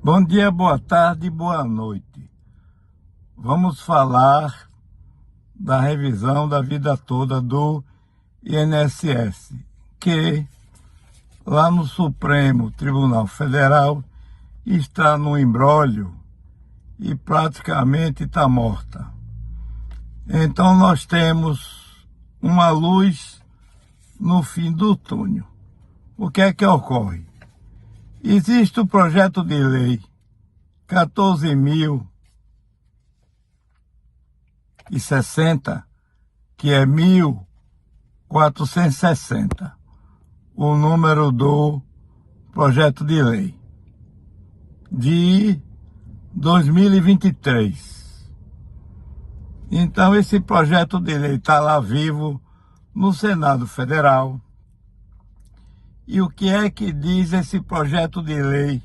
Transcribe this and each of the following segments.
Bom dia, boa tarde, boa noite. Vamos falar da revisão da vida toda do INSS, que lá no Supremo Tribunal Federal está no imbróglio e praticamente está morta. Então nós temos uma luz no fim do túnel. O que é que ocorre? Existe o projeto de lei 14.060, que é 1460, o número do projeto de lei de 2023. Então esse projeto de lei está lá vivo no Senado Federal. E o que é que diz esse projeto de lei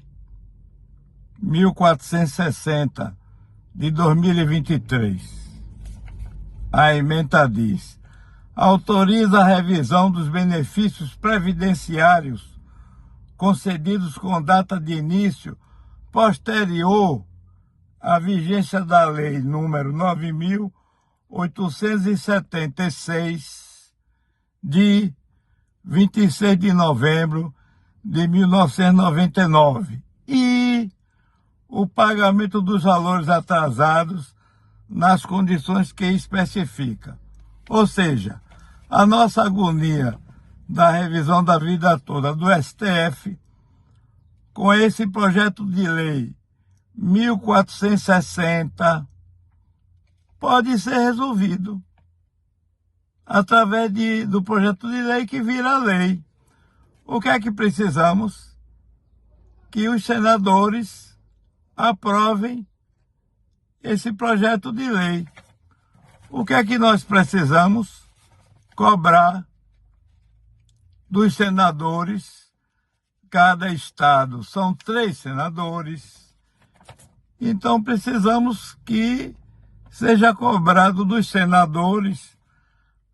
1460 de 2023? A emenda diz: autoriza a revisão dos benefícios previdenciários concedidos com data de início posterior à vigência da lei número 9.876 de 26 de novembro de 1999 e o pagamento dos valores atrasados nas condições que especifica. Ou seja, a nossa agonia da revisão da vida toda do STF, com esse projeto de lei 1460, pode ser resolvido através do projeto de lei que vira lei. O que é que precisamos? Que os senadores aprovem esse projeto de lei. O que é que nós precisamos? Cobrar dos senadores, cada estado são 3 senadores, então precisamos que seja cobrado dos senadores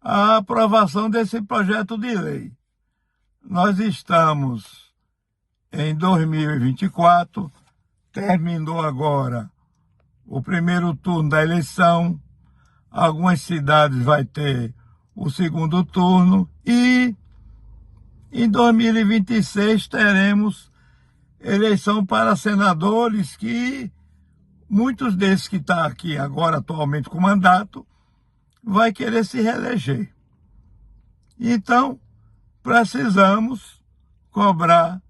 a aprovação desse projeto de lei. Nós estamos em 2024, terminou agora o primeiro turno da eleição, algumas cidades vai ter o segundo turno e em 2026 teremos eleição para senadores, que muitos desses que estão aqui agora atualmente com mandato vai querer se reeleger. Então, precisamos cobrar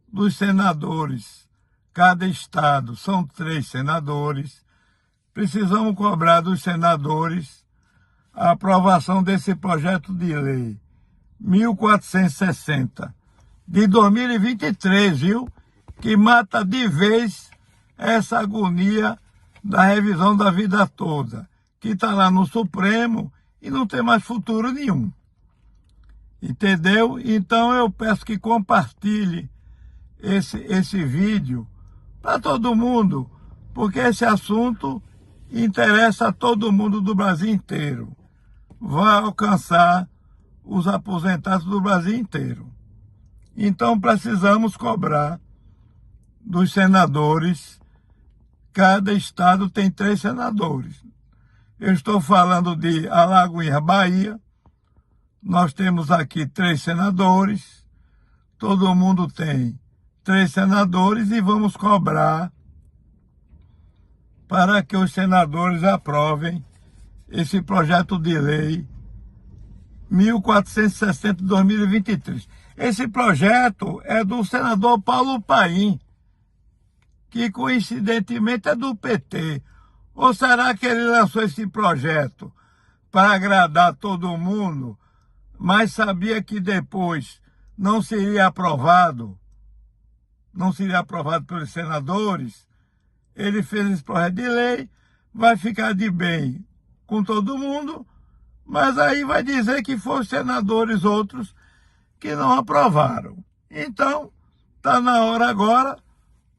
dos senadores. Cada estado são 3 senadores. Precisamos cobrar dos senadores a aprovação desse projeto de lei 1460 de 2023, viu? Que mata de vez essa agonia da revisão da vida toda, que está lá no Supremo e não tem mais futuro nenhum. Entendeu? Então eu peço que compartilhe esse vídeo para todo mundo, porque esse assunto interessa a todo mundo do Brasil inteiro. Vai alcançar os aposentados do Brasil inteiro. Então precisamos cobrar dos senadores. Cada estado tem 3 senadores. Eu estou falando de Alagoinhas, Bahia. Nós temos aqui 3 senadores. Todo mundo tem 3 senadores e vamos cobrar para que os senadores aprovem esse projeto de lei 1460 de 2023. Esse projeto é do senador Paulo Paim, que coincidentemente é do PT. Ou será que ele lançou esse projeto para agradar todo mundo, mas sabia que depois não seria aprovado pelos senadores? Ele fez esse projeto de lei, vai ficar de bem com todo mundo, mas aí vai dizer que foram senadores outros que não aprovaram. Então, está na hora agora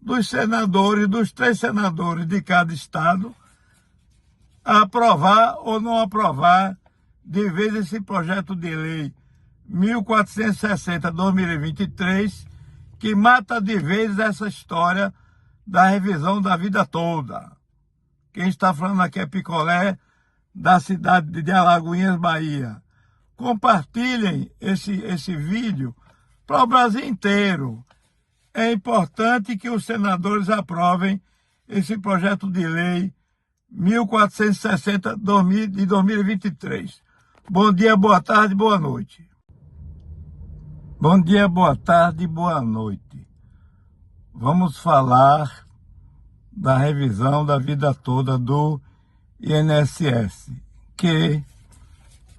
dos senadores, dos 3 senadores de cada estado, aprovar ou não aprovar de vez esse projeto de lei 1460-2023, que mata de vez essa história da revisão da vida toda. Quem está falando aqui é Picolé, da cidade de Alagoinhas, Bahia. Compartilhem esse vídeo para o Brasil inteiro. É importante que os senadores aprovem esse projeto de lei 1460 de 2023. Bom dia, boa tarde, boa noite. Bom dia, boa tarde, boa noite. Vamos falar da revisão da vida toda do INSS, que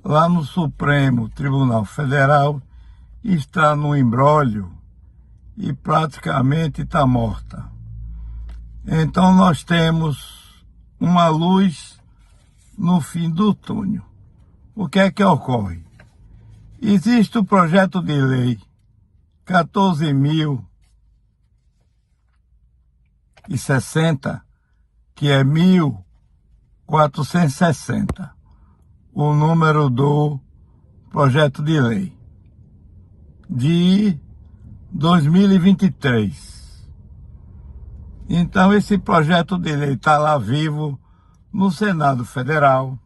lá no Supremo Tribunal Federal está no imbróglio e praticamente está morta. Então nós temos uma luz no fim do túnel. O que é que ocorre? Existe o projeto de lei 14.060, que é 1460, o número do projeto de lei de 2023. Então esse projeto de lei está lá vivo no Senado Federal.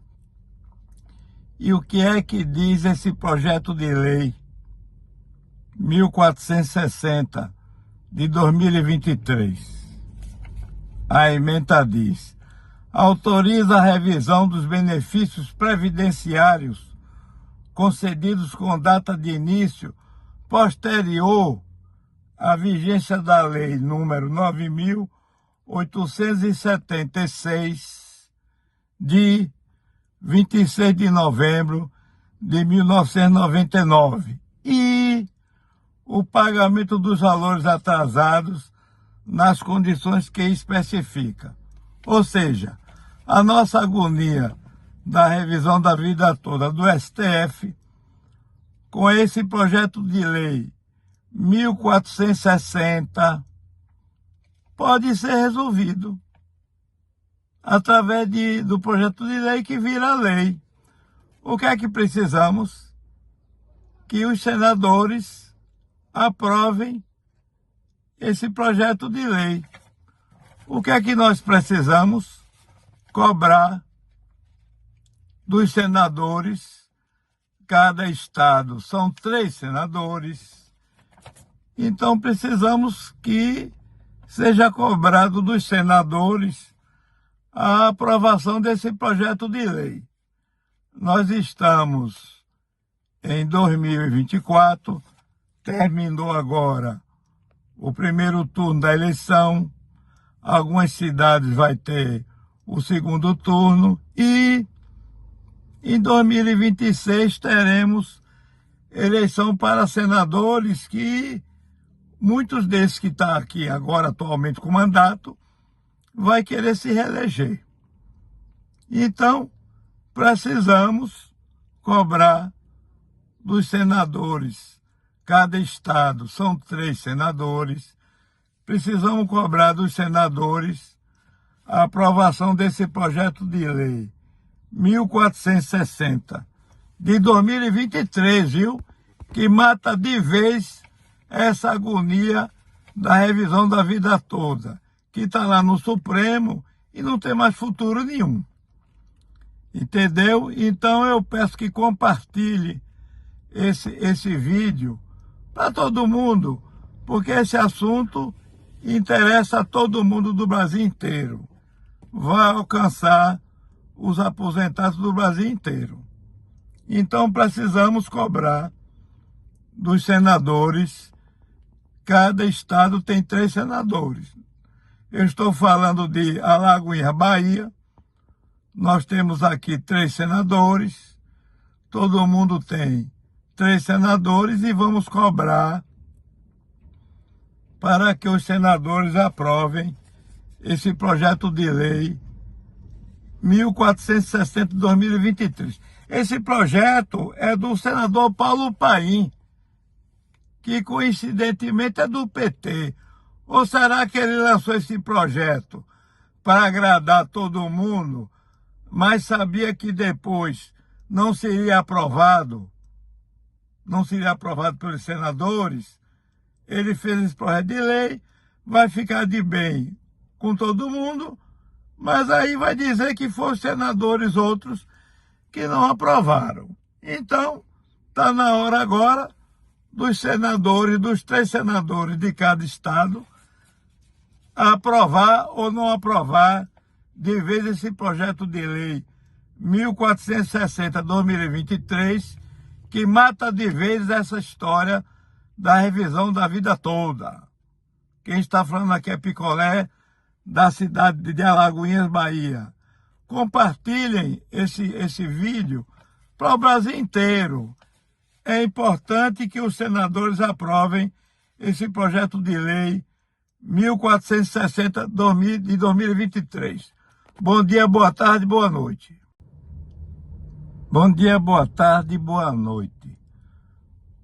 E o que é que diz esse projeto de lei 1460 de 2023? A emenda diz: autoriza a revisão dos benefícios previdenciários concedidos com data de início posterior à vigência da lei número 9.876 de 26 de novembro de 1999 e o pagamento dos valores atrasados nas condições que especifica. Ou seja, a nossa agonia da revisão da vida toda do STF, com esse projeto de lei 1460, pode ser resolvido através do projeto de lei que vira lei. O que é que precisamos? Que os senadores aprovem esse projeto de lei. O que é que nós precisamos? Cobrar dos senadores, cada estado são 3 senadores, então precisamos que seja cobrado dos senadores a aprovação desse projeto de lei. Nós estamos em 2024, terminou agora o primeiro turno da eleição, algumas cidades vai ter o segundo turno e em 2026 teremos eleição para senadores que muitos desses que estão aqui agora atualmente com mandato vai querer se reeleger. Então, precisamos cobrar dos senadores. Cada estado são 3 senadores. Precisamos cobrar dos senadores a aprovação desse projeto de lei 1460 de 2023, viu? Que mata de vez essa agonia da revisão da vida toda, que está lá no Supremo e não tem mais futuro nenhum. Entendeu? Então eu peço que compartilhe esse vídeo para todo mundo, porque esse assunto interessa a todo mundo do Brasil inteiro. Vai alcançar os aposentados do Brasil inteiro. Então precisamos cobrar dos senadores. Cada estado tem 3 senadores. Eu estou falando de Alagoinhas, Bahia. Nós temos aqui 3 senadores. Todo mundo tem 3 senadores e vamos cobrar para que os senadores aprovem esse projeto de lei 1460 de 2023. Esse projeto é do senador Paulo Paim, que coincidentemente é do PT. Ou será que ele lançou esse projeto para agradar todo mundo, mas sabia que depois não seria aprovado pelos senadores? Ele fez esse projeto de lei, vai ficar de bem com todo mundo, mas aí vai dizer que foram senadores outros que não aprovaram. Então, está na hora agora dos senadores, dos 3 senadores de cada estado, aprovar ou não aprovar de vez esse projeto de lei 1460/2023, que mata de vez essa história da revisão da vida toda. Quem está falando aqui é Picolé, da cidade de Alagoinhas, Bahia. Compartilhem esse vídeo para o Brasil inteiro. É importante que os senadores aprovem esse projeto de lei 1460 de 2023. Bom dia, boa tarde, boa noite. Bom dia, boa tarde, boa noite.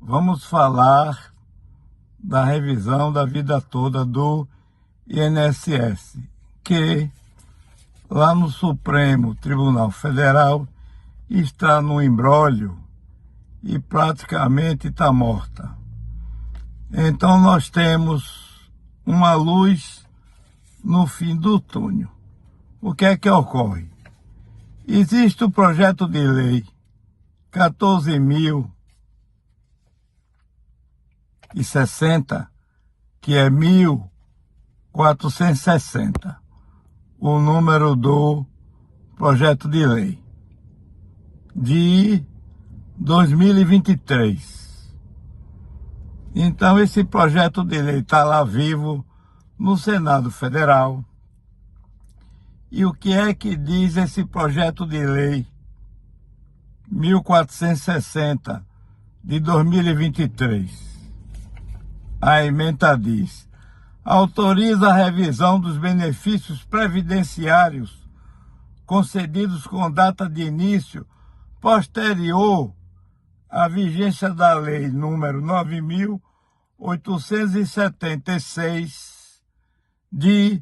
Vamos falar da revisão da vida toda do INSS, que lá no Supremo Tribunal Federal está no imbróglio e praticamente está morta. Então nós temos uma luz no fim do túnel. O que é que ocorre? Existe o projeto de lei 14.060, que é 1460, o número do projeto de lei de 2023. Então esse projeto de lei está lá vivo no Senado Federal. E o que é que diz esse projeto de lei 1460 de 2023? A emenda diz: autoriza a revisão dos benefícios previdenciários concedidos com data de início posterior à vigência da lei número 9.876 de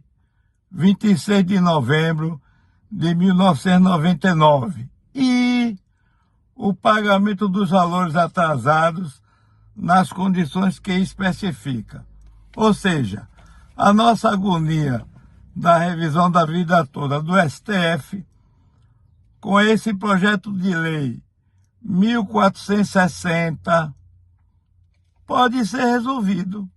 26 de novembro de 1999 e o pagamento dos valores atrasados nas condições que especifica. Ou seja, a nossa agonia da revisão da vida toda do STF, com esse projeto de lei 1460, pode ser resolvido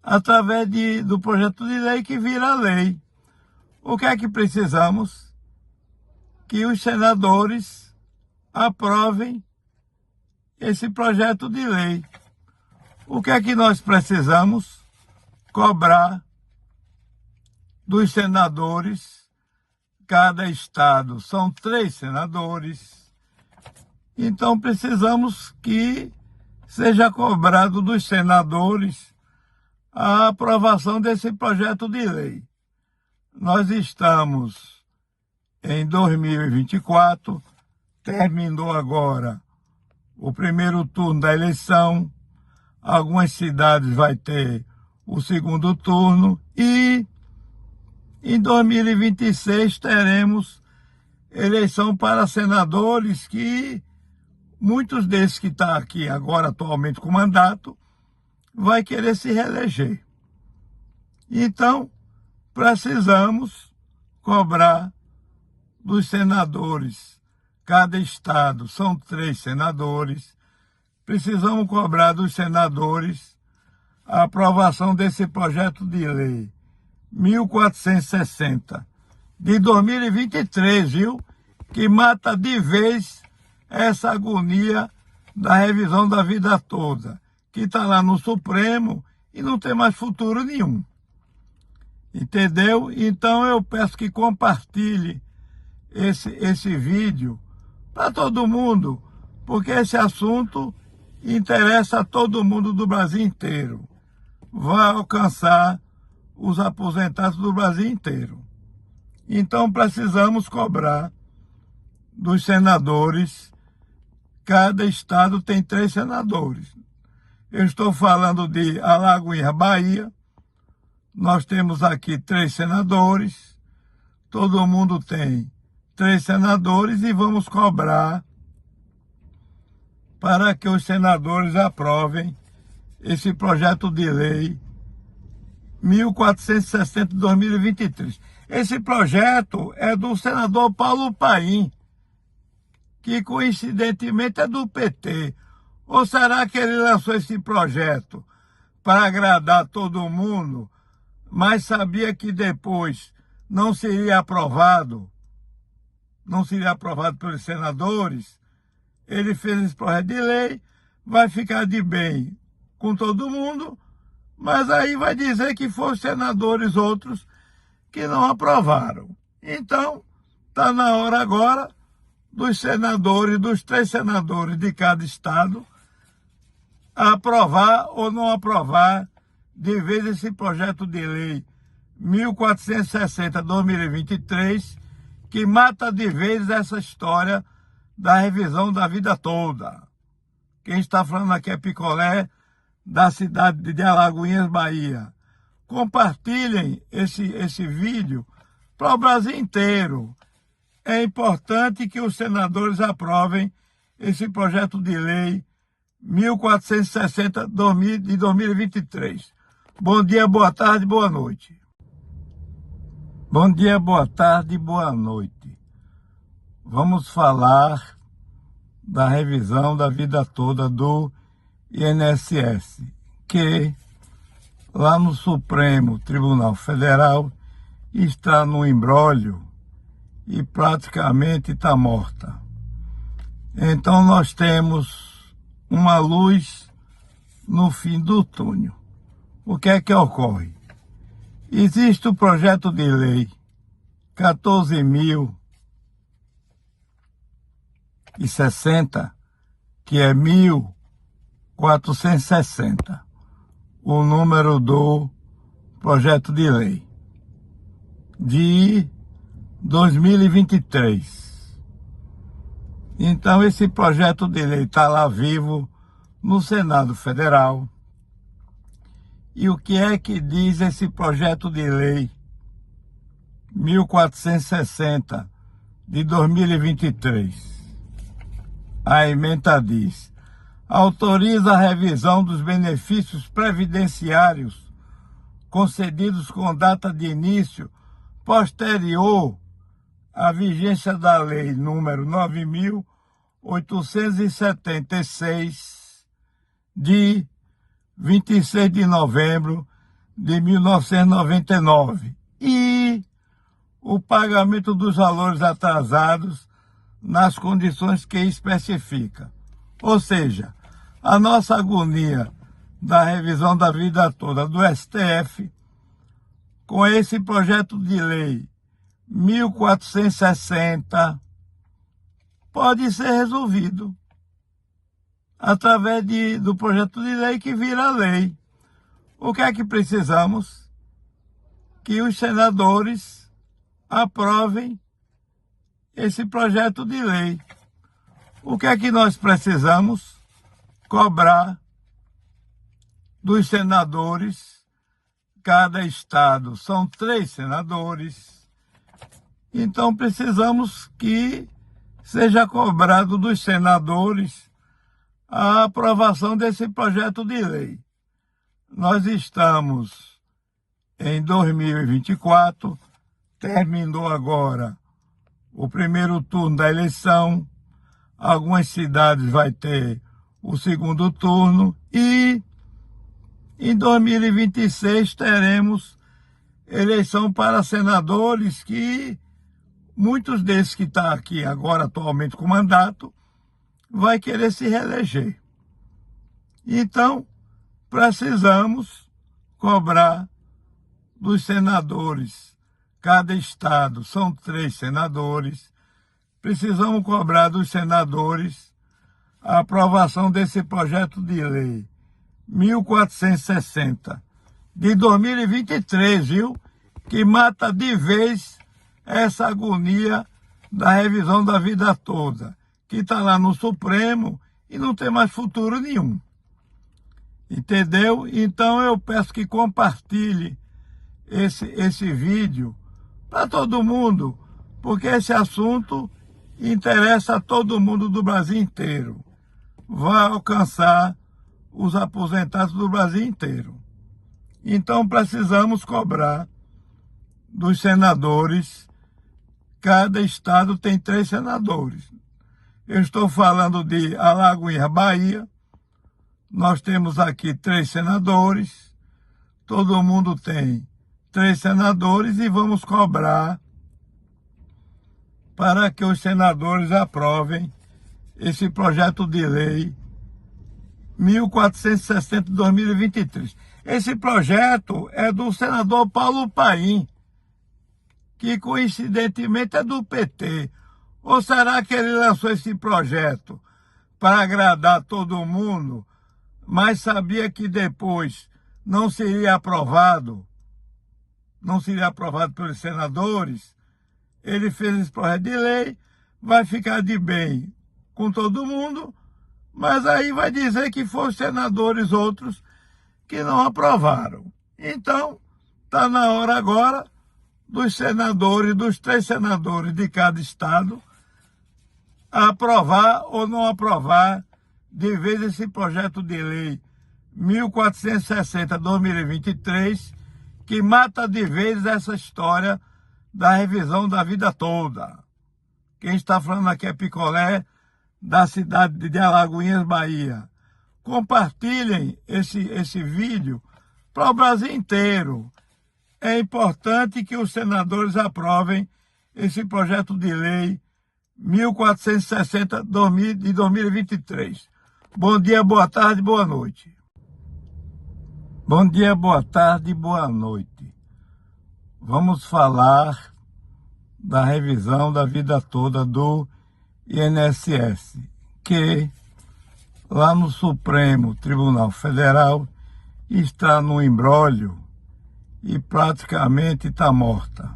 através do projeto de lei que vira lei. O que é que precisamos? Que os senadores aprovem esse projeto de lei. O que é que nós precisamos? Cobrar dos senadores, cada estado são 3 senadores, então precisamos que seja cobrado dos senadores a aprovação desse projeto de lei. Nós estamos em 2024, terminou agora o primeiro turno da eleição, algumas cidades vai ter o segundo turno e em 2026 teremos eleição para senadores, que muitos desses que estão aqui agora atualmente com mandato vai querer se reeleger. Então, precisamos cobrar dos senadores, cada estado são 3 senadores, precisamos cobrar dos senadores a aprovação desse projeto de lei 1460 de 2023, viu? Que mata de vez essa agonia da revisão da vida toda, que está lá no Supremo e não tem mais futuro nenhum. Entendeu? Então eu peço que compartilhe esse vídeo para todo mundo, porque esse assunto interessa a todo mundo do Brasil inteiro. Vai alcançar os aposentados do Brasil inteiro. Então precisamos cobrar dos senadores, cada estado tem 3 senadores. Eu estou falando de Alagoinhas, Bahia. Nós temos aqui 3 senadores. Todo mundo tem 3 senadores e vamos cobrar para que os senadores aprovem esse projeto de lei 1460 de 2023. Esse projeto é do senador Paulo Paim, que coincidentemente é do PT. Ou será que ele lançou esse projeto para agradar todo mundo, mas sabia que depois não seria aprovado pelos senadores? Ele fez esse projeto de lei, vai ficar de bem com todo mundo, mas aí vai dizer que foram senadores outros que não aprovaram. Então, está na hora agora dos senadores, dos 3 senadores de cada estado, aprovar ou não aprovar de vez esse projeto de lei 1460/2023, que mata de vez essa história da revisão da vida toda. Quem está falando aqui é Picolé, da cidade de Alagoinhas, Bahia. Compartilhem esse vídeo para o Brasil inteiro. É importante que os senadores aprovem esse projeto de lei 1460 de 2023. Bom dia, boa tarde, boa noite. Bom dia, boa tarde, boa noite. Vamos falar da revisão da vida toda do INSS, que lá no Supremo Tribunal Federal está no imbróglio e praticamente está morta. Então nós temos uma luz no fim do túnel. O que é que ocorre? Existe o projeto de lei 14.060, que é 1460, o número do projeto de lei de 2023. Então esse projeto de lei está lá vivo no Senado Federal. E o que é que diz esse projeto de lei 1460 de 2023? A emenda diz: autoriza a revisão dos benefícios previdenciários concedidos com data de início posterior à vigência da lei número 9.876 de 26 de novembro de 1999 e o pagamento dos valores atrasados nas condições que especifica. Ou seja, a nossa agonia da revisão da vida toda do STF, com esse projeto de lei 1460, pode ser resolvido através do projeto de lei que vira lei. O que é que precisamos? Que os senadores aprovem esse projeto de lei. O que é que nós precisamos? Cobrar dos senadores, cada estado são 3 senadores, então precisamos que seja cobrado dos senadores a aprovação desse projeto de lei. Nós estamos em 2024, terminou agora o primeiro turno da eleição, algumas cidades vai ter o segundo turno e em 2026 teremos eleição para senadores, que muitos desses que estão aqui agora atualmente com mandato vai querer se reeleger. Então, precisamos cobrar dos senadores, cada estado são 3 senadores, precisamos cobrar dos senadores a aprovação desse projeto de lei 1460 de 2023, viu? Que mata de vez essa agonia da revisão da vida toda, que está lá no Supremo e não tem mais futuro nenhum. Entendeu? Então eu peço que compartilhe esse vídeo para todo mundo, porque esse assunto interessa a todo mundo do Brasil inteiro. Vai alcançar os aposentados do Brasil inteiro. Então precisamos cobrar dos senadores. Cada estado tem 3 senadores. Eu estou falando de Alagoinhas, Bahia. Nós temos aqui 3 senadores. Todo mundo tem 3 senadores e vamos cobrar para que os senadores aprovem esse projeto de lei 1460 de 2023. Esse projeto é do senador Paulo Paim, que coincidentemente é do PT. Ou será que ele lançou esse projeto para agradar todo mundo, mas sabia que depois não seria aprovado pelos senadores? Ele fez esse projeto de lei, vai ficar de bem com todo mundo, mas aí vai dizer que foram os senadores outros que não aprovaram. Então, está na hora agora dos senadores, dos 3 senadores de cada estado, aprovar ou não aprovar de vez esse projeto de lei 1460/2023, que mata de vez essa história da revisão da vida toda. Quem está falando aqui é Picolé, da cidade de Alagoinhas, Bahia. Compartilhem esse vídeo para o Brasil inteiro. É importante que os senadores aprovem esse projeto de lei 1460 de 2023. Bom dia, boa tarde, boa noite. Bom dia, boa tarde, boa noite. Vamos falar da revisão da vida toda do INSS, que lá no Supremo Tribunal Federal está no imbróglio e praticamente está morta.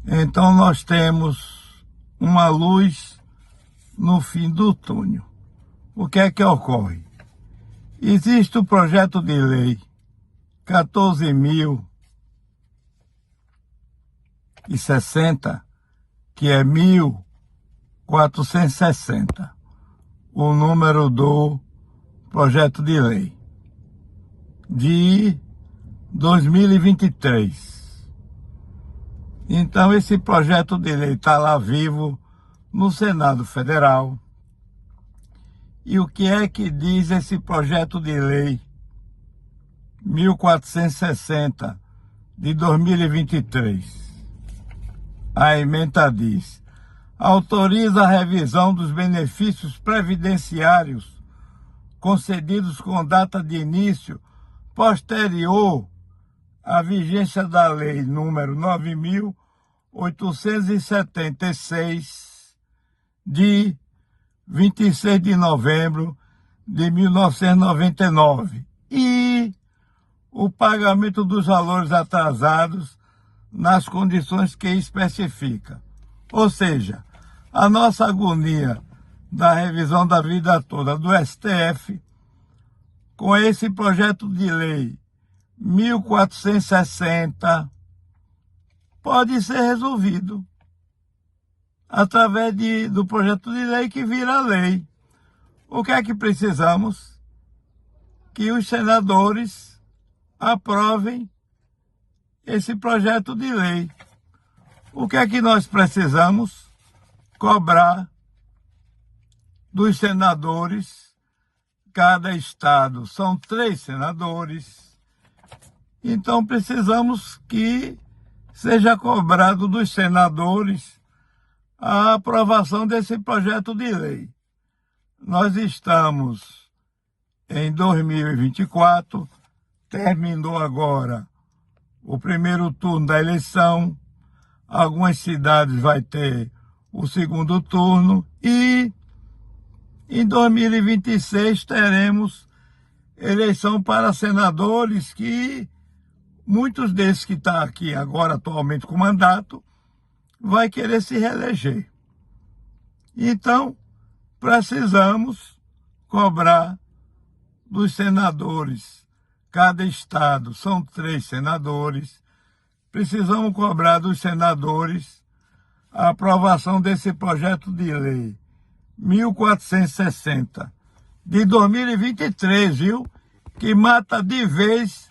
Então nós temos uma luz no fim do túnel. O que é que ocorre? Existe o projeto de lei 14.060, que é 1460, o número do projeto de lei de 2023. Então esse projeto de lei está lá vivo no Senado Federal. E o que é que diz esse projeto de lei 1460 de 2023? A emenda diz: autoriza a revisão dos benefícios previdenciários concedidos com data de início posterior à vigência da lei número 9.876 de 26 de novembro de 1999 e o pagamento dos valores atrasados nas condições que especifica. Ou seja, a nossa agonia da revisão da vida toda do STF, com esse projeto de lei 1460, pode ser resolvido através do projeto de lei que vira lei. O que é que precisamos? Que os senadores aprovem esse projeto de lei. O que é que nós precisamos? Cobrar dos senadores. Cada estado são 3 senadores. Então precisamos que seja cobrado dos senadores a aprovação desse projeto de lei. Nós estamos em 2024, terminou agora o primeiro turno da eleição, algumas cidades vai ter o segundo turno e em 2026 teremos eleição para senadores, que muitos desses que estão aqui agora atualmente com mandato vai querer se reeleger. Então, precisamos cobrar dos senadores. Cada estado são 3 senadores. Precisamos cobrar dos senadores a aprovação desse projeto de lei 1460 de 2023, viu? Que mata de vez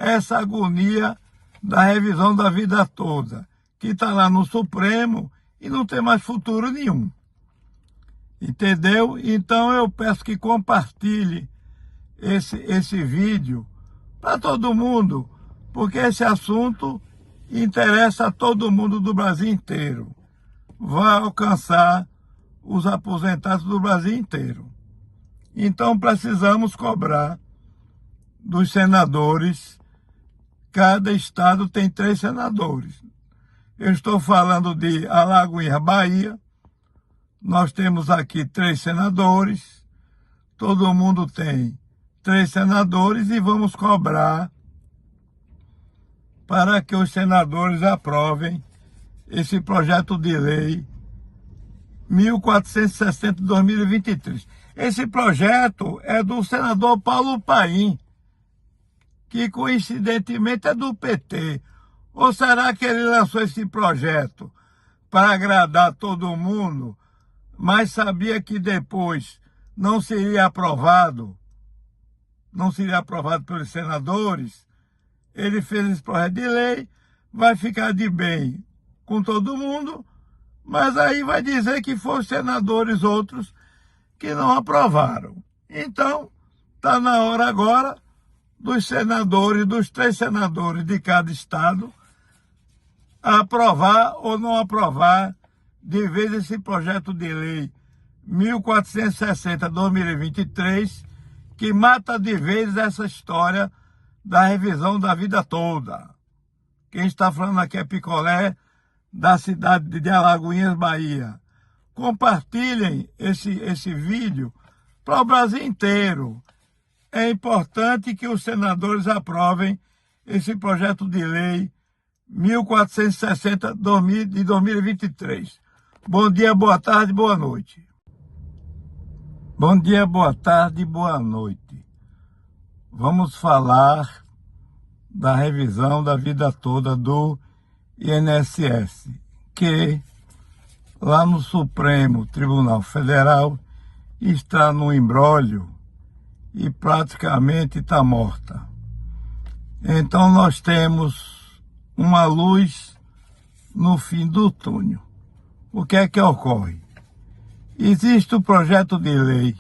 essa agonia da revisão da vida toda, que está lá no Supremo e não tem mais futuro nenhum. Entendeu? Então eu peço que compartilhe esse vídeo para todo mundo, porque esse assunto interessa a todo mundo do Brasil inteiro. Vai alcançar os aposentados do Brasil inteiro. Então precisamos cobrar dos senadores. Cada estado tem 3 senadores. Eu estou falando de Alagoinhas, Bahia. Nós temos aqui 3 senadores. Todo mundo tem 3 senadores e vamos cobrar para que os senadores aprovem esse projeto de lei 1460 de 2023. Esse projeto é do senador Paulo Paim, que coincidentemente é do PT. Ou será que ele lançou esse projeto para agradar todo mundo, mas sabia que depois não seria aprovado pelos senadores? Ele fez esse projeto de lei, vai ficar de bem com todo mundo, mas aí vai dizer que foram senadores outros que não aprovaram. Então, está na hora agora dos senadores, dos 3 senadores de cada estado, aprovar ou não aprovar de vez esse projeto de lei 1460/2023, que mata de vez essa história da revisão da vida toda. Quem está falando aqui é Picolé, da cidade de Alagoinhas, Bahia. Compartilhem esse vídeo para o Brasil inteiro. É importante que os senadores aprovem esse projeto de lei 1460 de 2023. Bom dia, boa tarde, boa noite. Bom dia, boa tarde, boa noite. Vamos falar da revisão da vida toda do INSS, que lá no Supremo Tribunal Federal está no imbróglio e praticamente está morta. Então nós temos uma luz no fim do túnel. O que é que ocorre? Existe o projeto de lei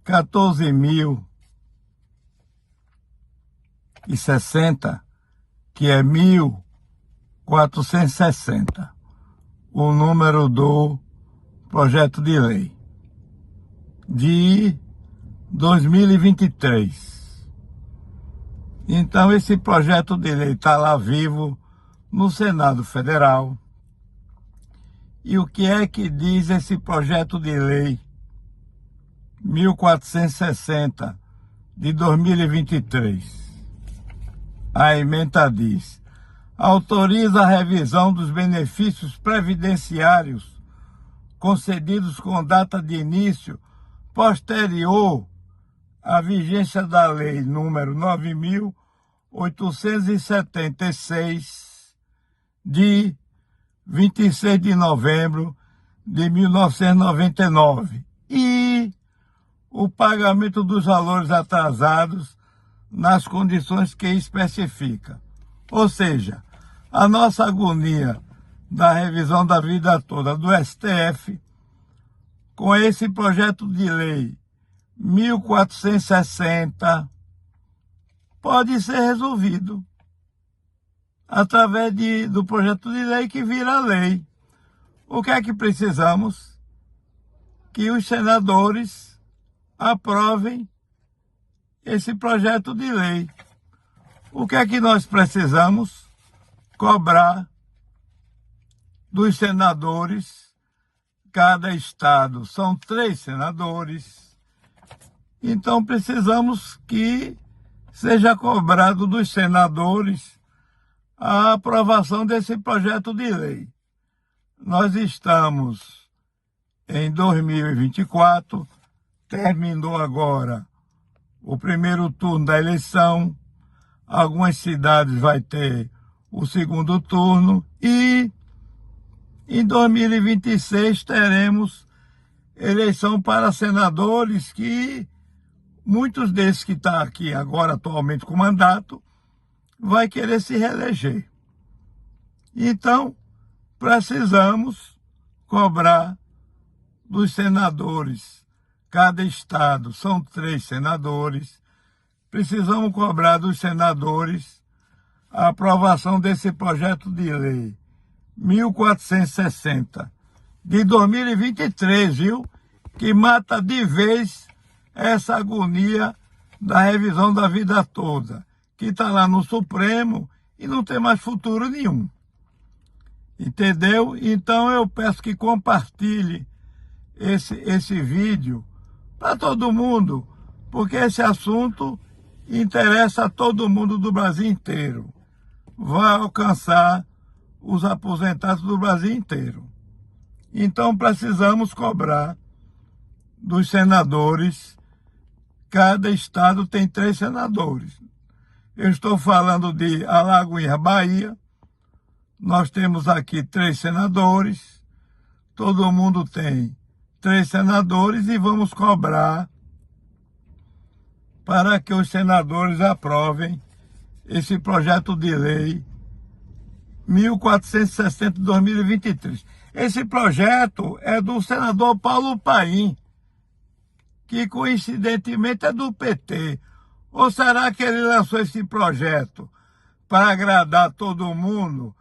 14.060, que é 1460, o número do projeto de lei de 2023. Então esse projeto de lei está lá vivo no Senado Federal. E o que é que diz esse projeto de lei 1460 de 2023? A emenda diz: autoriza a revisão dos benefícios previdenciários concedidos com data de início posterior à vigência da lei número 9.876 de 26 de novembro de 1999 e o pagamento dos valores atrasados nas condições que especifica. Ou seja, a nossa agonia da revisão da vida toda do STF, com esse projeto de lei 1460, pode ser resolvido através do projeto de lei que vira lei. O que é que precisamos? Que os senadores aprovem esse projeto de lei. O que é que nós precisamos? Cobrar dos senadores. Cada estado são 3 senadores. Então precisamos que seja cobrado dos senadores a aprovação desse projeto de lei. Nós estamos em 2024, terminou agora o primeiro turno da eleição, algumas cidades vai ter o segundo turno e em 2026 teremos eleição para senadores, que muitos desses que estão aqui agora atualmente com mandato vai querer se reeleger. Então, precisamos cobrar dos senadores. Cada estado são 3 senadores. Precisamos cobrar dos senadores a aprovação desse projeto de lei 1460 de 2023, viu? Que mata de vez essa agonia da revisão da vida toda, que está lá no Supremo e não tem mais futuro nenhum. Entendeu? Então eu peço que compartilhe esse vídeo para todo mundo, porque esse assunto interessa a todo mundo do Brasil inteiro. Vai alcançar os aposentados do Brasil inteiro. Então precisamos cobrar dos senadores. Cada estado tem 3 senadores. Eu estou falando de Alagoinhas, Bahia. Nós temos aqui 3 senadores. Todo mundo tem 3 senadores e vamos cobrar para que os senadores aprovem esse projeto de lei 1460 de 2023. Esse projeto é do senador Paulo Paim, que coincidentemente é do PT. Ou será que ele lançou esse projeto para agradar todo mundo,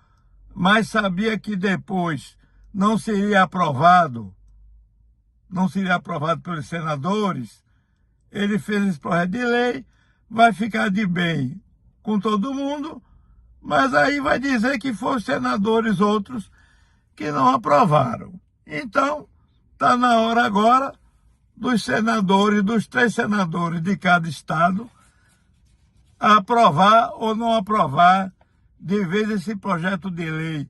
mas sabia que depois não seria aprovado pelos senadores? Ele fez esse projeto de lei, vai ficar de bem com todo mundo, mas aí vai dizer que foram senadores outros que não aprovaram. Então, está na hora agora dos senadores, dos 3 senadores de cada estado, aprovar ou não aprovar de vez esse projeto de lei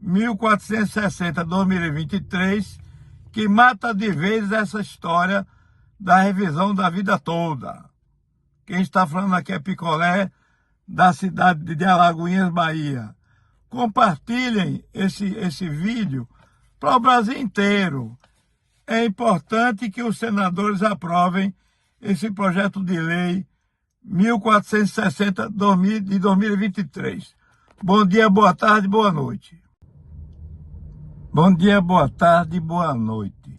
1460/2023, que mata de vez essa história da revisão da vida toda. Quem está falando aqui é Picolé, da cidade de Alagoinhas, Bahia. Compartilhem esse vídeo para o Brasil inteiro. É importante que os senadores aprovem esse projeto de lei 1460 de 2023. Bom dia, boa tarde, boa noite. Bom dia, boa tarde, boa noite.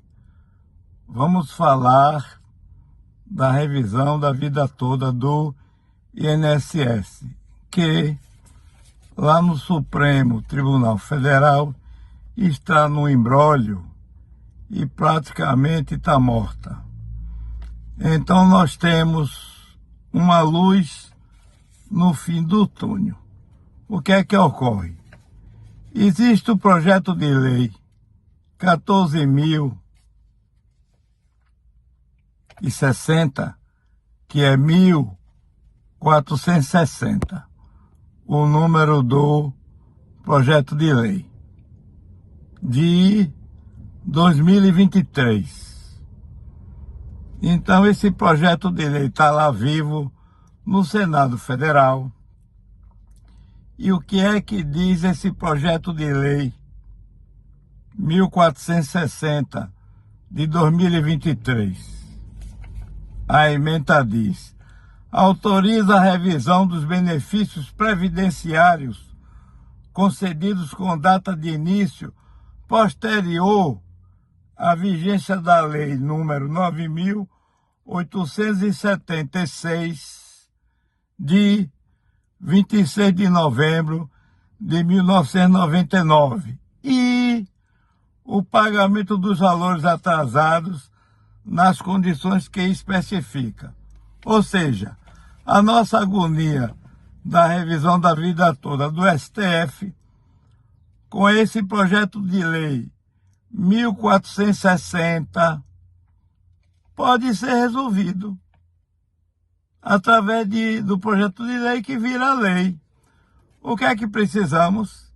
Vamos falar da revisão da vida toda do INSS, que lá no Supremo Tribunal Federal está no imbróglio e praticamente está morta. Então nós temos uma luz no fim do túnel. O que é que ocorre? Existe o projeto de lei 14.060, que é 1460, o número do projeto de lei de 2023. Então esse projeto de lei está lá vivo no Senado Federal. E o que é que diz esse projeto de lei 1460 de 2023? A ementa diz: autoriza a revisão dos benefícios previdenciários concedidos com data de início posterior à vigência da lei número 9.876 de 26 de novembro de 1999 e o pagamento dos valores atrasados nas condições que especifica. Ou seja, a nossa agonia da revisão da vida toda do STF, com esse projeto de lei 1460, pode ser resolvido através do projeto de lei que vira lei. O que é que precisamos?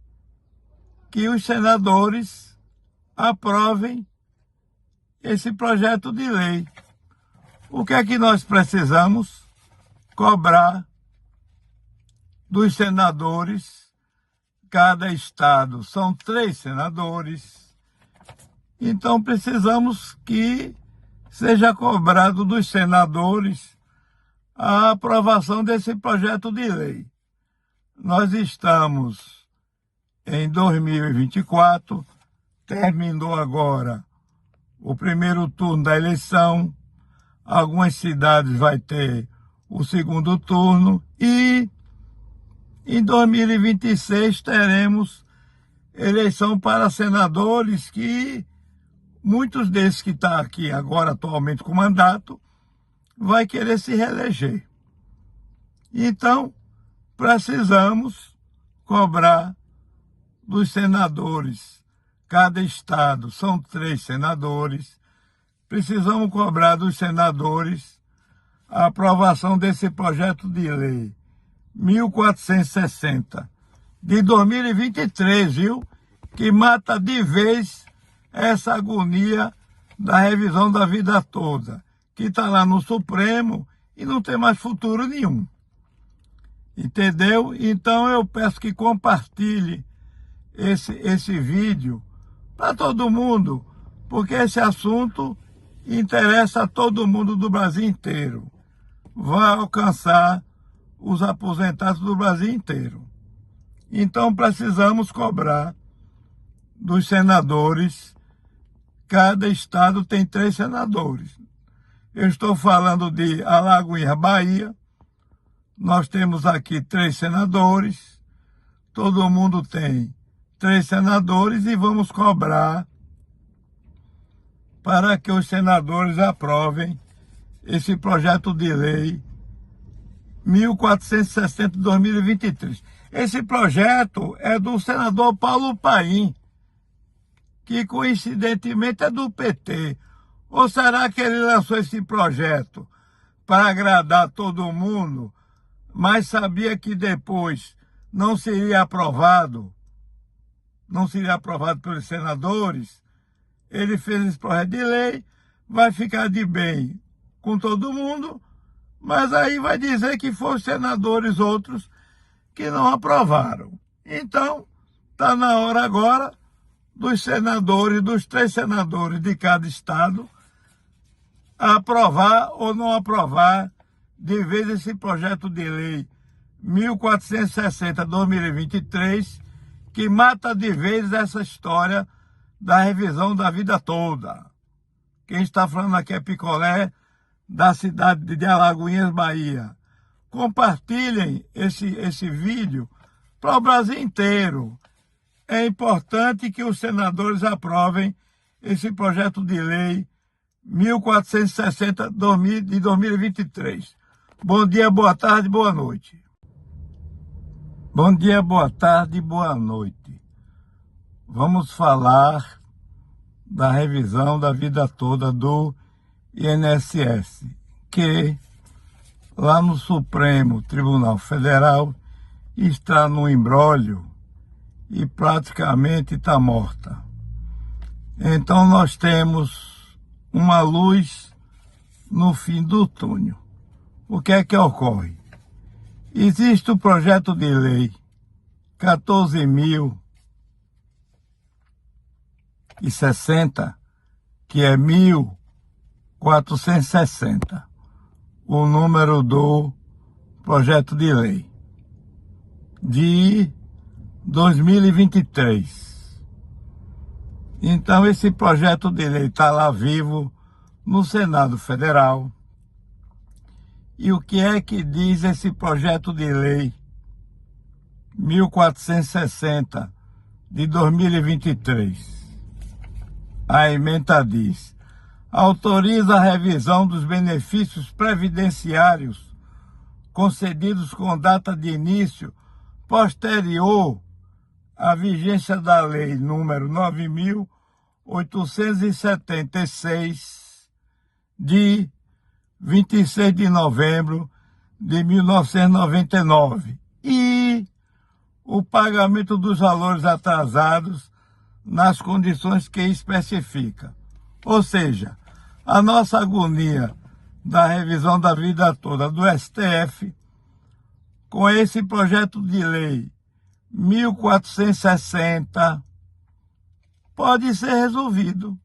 Que os senadores aprovem esse projeto de lei. O que é que nós precisamos? Cobrar dos senadores. Cada estado são 3 senadores. Então precisamos que seja cobrado dos senadores a aprovação desse projeto de lei. nós estamos em 2024, terminou agora o primeiro turno da eleição, algumas cidades vai ter o segundo turno e em 2026 teremos eleição para senadores que muitos desses que estão aqui agora atualmente com mandato vai querer se reeleger. Então, precisamos cobrar dos senadores. Cada estado são 3 senadores. Precisamos cobrar dos senadores a aprovação desse projeto de lei 1460 de 2023, viu? Que mata de vez essa agonia da revisão da vida toda, que está lá no Supremo e não tem mais futuro nenhum. Entendeu? Então eu peço que compartilhe esse vídeo para todo mundo, porque esse assunto interessa a todo mundo do Brasil inteiro. Vai alcançar os aposentados do Brasil inteiro. Então precisamos cobrar dos senadores. Cada estado tem 3 senadores. Eu estou falando de Alagoinhas, Bahia. Nós temos aqui 3 senadores, todo mundo tem 3 senadores e vamos cobrar para que os senadores aprovem esse projeto de lei 1460 de 2023. Esse projeto é do senador Paulo Paim, que coincidentemente é do PT. Ou será que ele lançou esse projeto para agradar todo mundo, mas sabia que depois não seria aprovado pelos senadores? Ele fez esse projeto de lei, vai ficar de bem com todo mundo, mas aí vai dizer que foram senadores outros que não aprovaram. Então, está na hora agora dos senadores, dos 3 senadores de cada estado, aprovar ou não aprovar de vez esse projeto de lei 1460/2023, que mata de vez essa história da revisão da vida toda. Quem está falando aqui é Picolé, da cidade de Alagoinhas, Bahia. Compartilhem esse vídeo para o Brasil inteiro. É importante que os senadores aprovem esse projeto de lei 1460 de 2023. Bom dia, boa tarde, boa noite. Bom dia, boa tarde, boa noite. Vamos falar da revisão da vida toda do INSS, que lá no Supremo Tribunal Federal está no imbróglio e praticamente está morta. Então nós temos uma luz no fim do túnel. O que é que ocorre? Existe o projeto de lei 14.060, que é 1460, o número do projeto de lei de 2023. Então esse projeto de lei está lá vivo no Senado Federal. E o que é que diz esse projeto de lei 1460 de 2023? A emenda diz: autoriza a revisão dos benefícios previdenciários concedidos com data de início posterior à vigência da lei número 9.876 de 26 de novembro de 1999 e o pagamento dos valores atrasados nas condições que especifica. Ou seja, a nossa agonia da revisão da vida toda do STF, com esse projeto de lei 1460, pode ser resolvido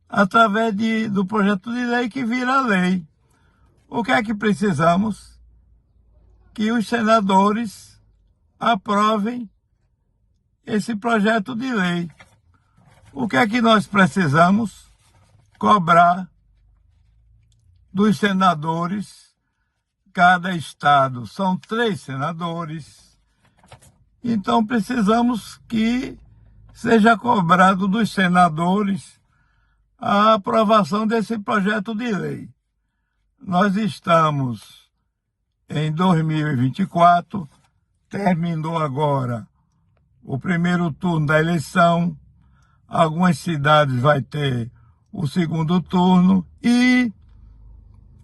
através do projeto de lei que vira lei. O que é que precisamos? Que os senadores aprovem esse projeto de lei. O que é que nós precisamos? Cobrar dos senadores, cada estado são 3 senadores, então precisamos que seja cobrado dos senadores a aprovação desse projeto de lei. Nós estamos em 2024, terminou agora o primeiro turno da eleição, algumas cidades vai ter o segundo turno e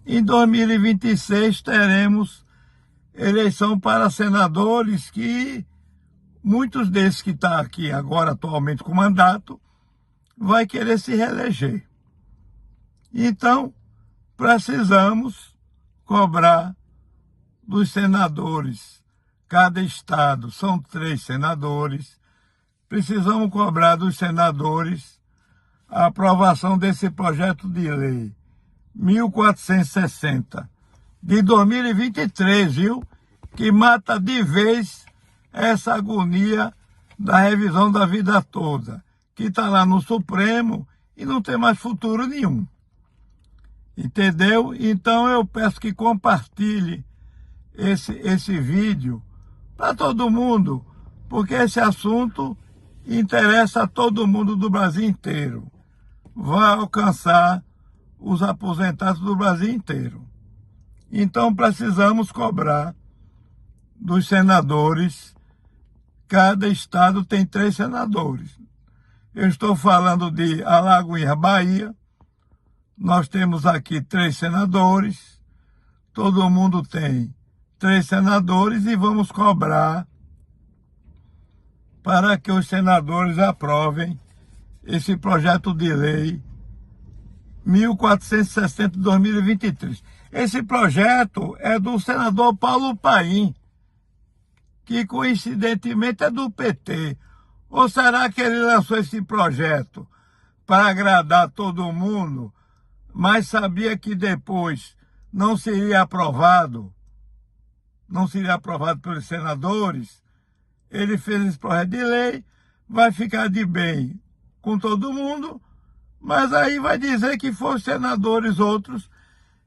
em 2026 teremos eleição para senadores que muitos desses que estão aqui agora atualmente com mandato vai querer se reeleger. Então, precisamos cobrar dos senadores. Cada estado são 3 senadores. Precisamos cobrar dos senadores a aprovação desse projeto de lei 1460 de 2023, viu? Que mata de vez essa agonia da revisão da vida toda, que está lá no Supremo e não tem mais futuro nenhum. Entendeu? Então eu peço que compartilhe esse vídeo para todo mundo, porque esse assunto interessa a todo mundo do Brasil inteiro. Vai alcançar os aposentados do Brasil inteiro. Então precisamos cobrar dos senadores. Cada estado tem 3 senadores. Eu estou falando de Alagoinhas, Bahia. Nós temos aqui 3 senadores. Todo mundo tem 3 senadores e vamos cobrar para que os senadores aprovem esse projeto de lei 1460 de 2023. Esse projeto é do senador Paulo Paim, que coincidentemente é do PT. Ou será que ele lançou esse projeto para agradar todo mundo, mas sabia que depois não seria aprovado pelos senadores? Ele fez esse projeto de lei, vai ficar de bem com todo mundo, mas aí vai dizer que foram senadores outros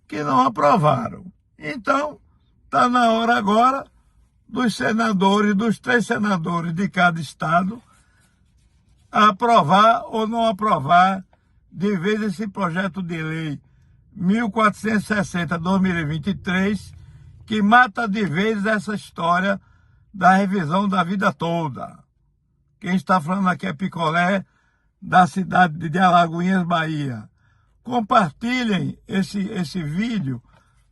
que não aprovaram. Então, está na hora agora dos senadores, dos 3 senadores de cada estado, aprovar ou não aprovar de vez esse projeto de lei 1460/2023, que mata de vez essa história da revisão da vida toda. Quem está falando aqui é Picolé, da cidade de Alagoinhas, Bahia. Compartilhem esse vídeo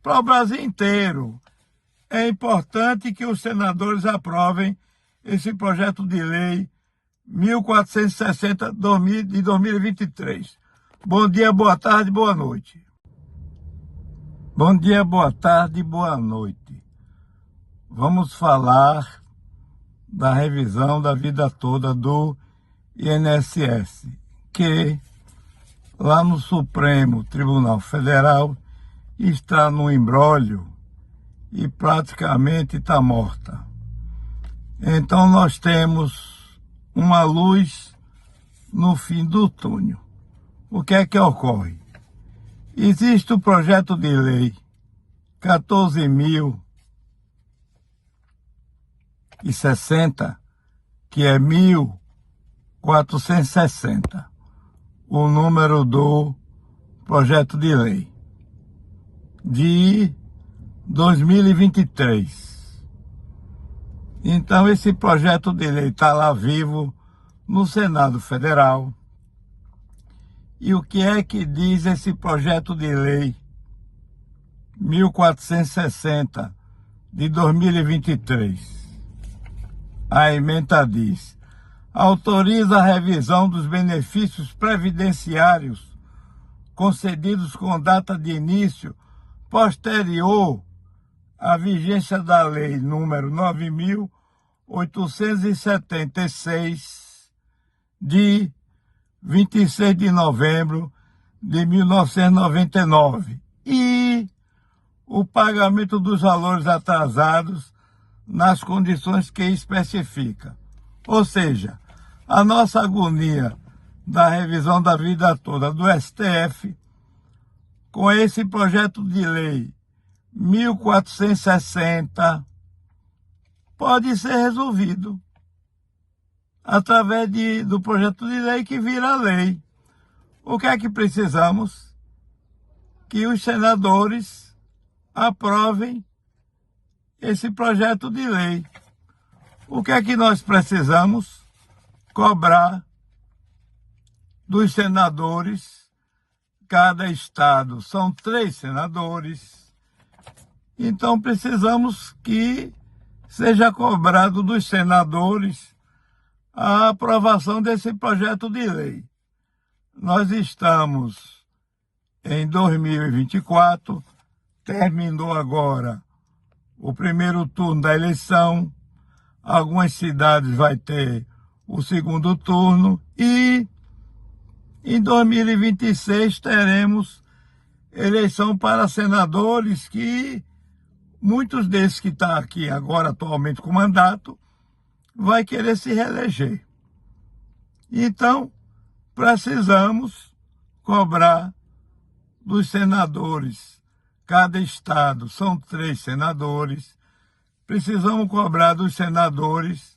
para o Brasil inteiro. É importante que os senadores aprovem esse projeto de lei 1460 de 2023. Bom dia, boa tarde, boa noite. Bom dia, boa tarde, boa noite. Vamos falar da revisão da vida toda do INSS, que lá no Supremo Tribunal Federal está no imbróglio e praticamente está morta. Então nós temos uma luz no fim do túnel. O que é que ocorre? Existe o projeto de lei 14.060, que é 1460, o número do projeto de lei de 2023. Então esse projeto de lei está lá vivo no Senado Federal. E o que é que diz esse projeto de lei 1460 de 2023? A emenda diz: autoriza a revisão dos benefícios previdenciários concedidos com data de início posterior à vigência da lei número 9.876 de 26 de novembro de 1999 e o pagamento dos valores atrasados nas condições que especifica. Ou seja, a nossa agonia da revisão da vida toda do STF, com esse projeto de lei 1460, pode ser resolvido através do projeto de lei que vira lei. O que é que precisamos? Que os senadores aprovem esse projeto de lei. O que é que nós precisamos? Cobrar dos senadores, cada estado são 3 senadores, então precisamos que seja cobrado dos senadores a aprovação desse projeto de lei. Nós estamos em 2024, terminou agora o primeiro turno da eleição, algumas cidades vai ter o segundo turno e em 2026 teremos eleição para senadores que muitos desses que estão aqui agora atualmente com mandato vai querer se reeleger. Então, precisamos cobrar dos senadores. Cada estado são 3 senadores. Precisamos cobrar dos senadores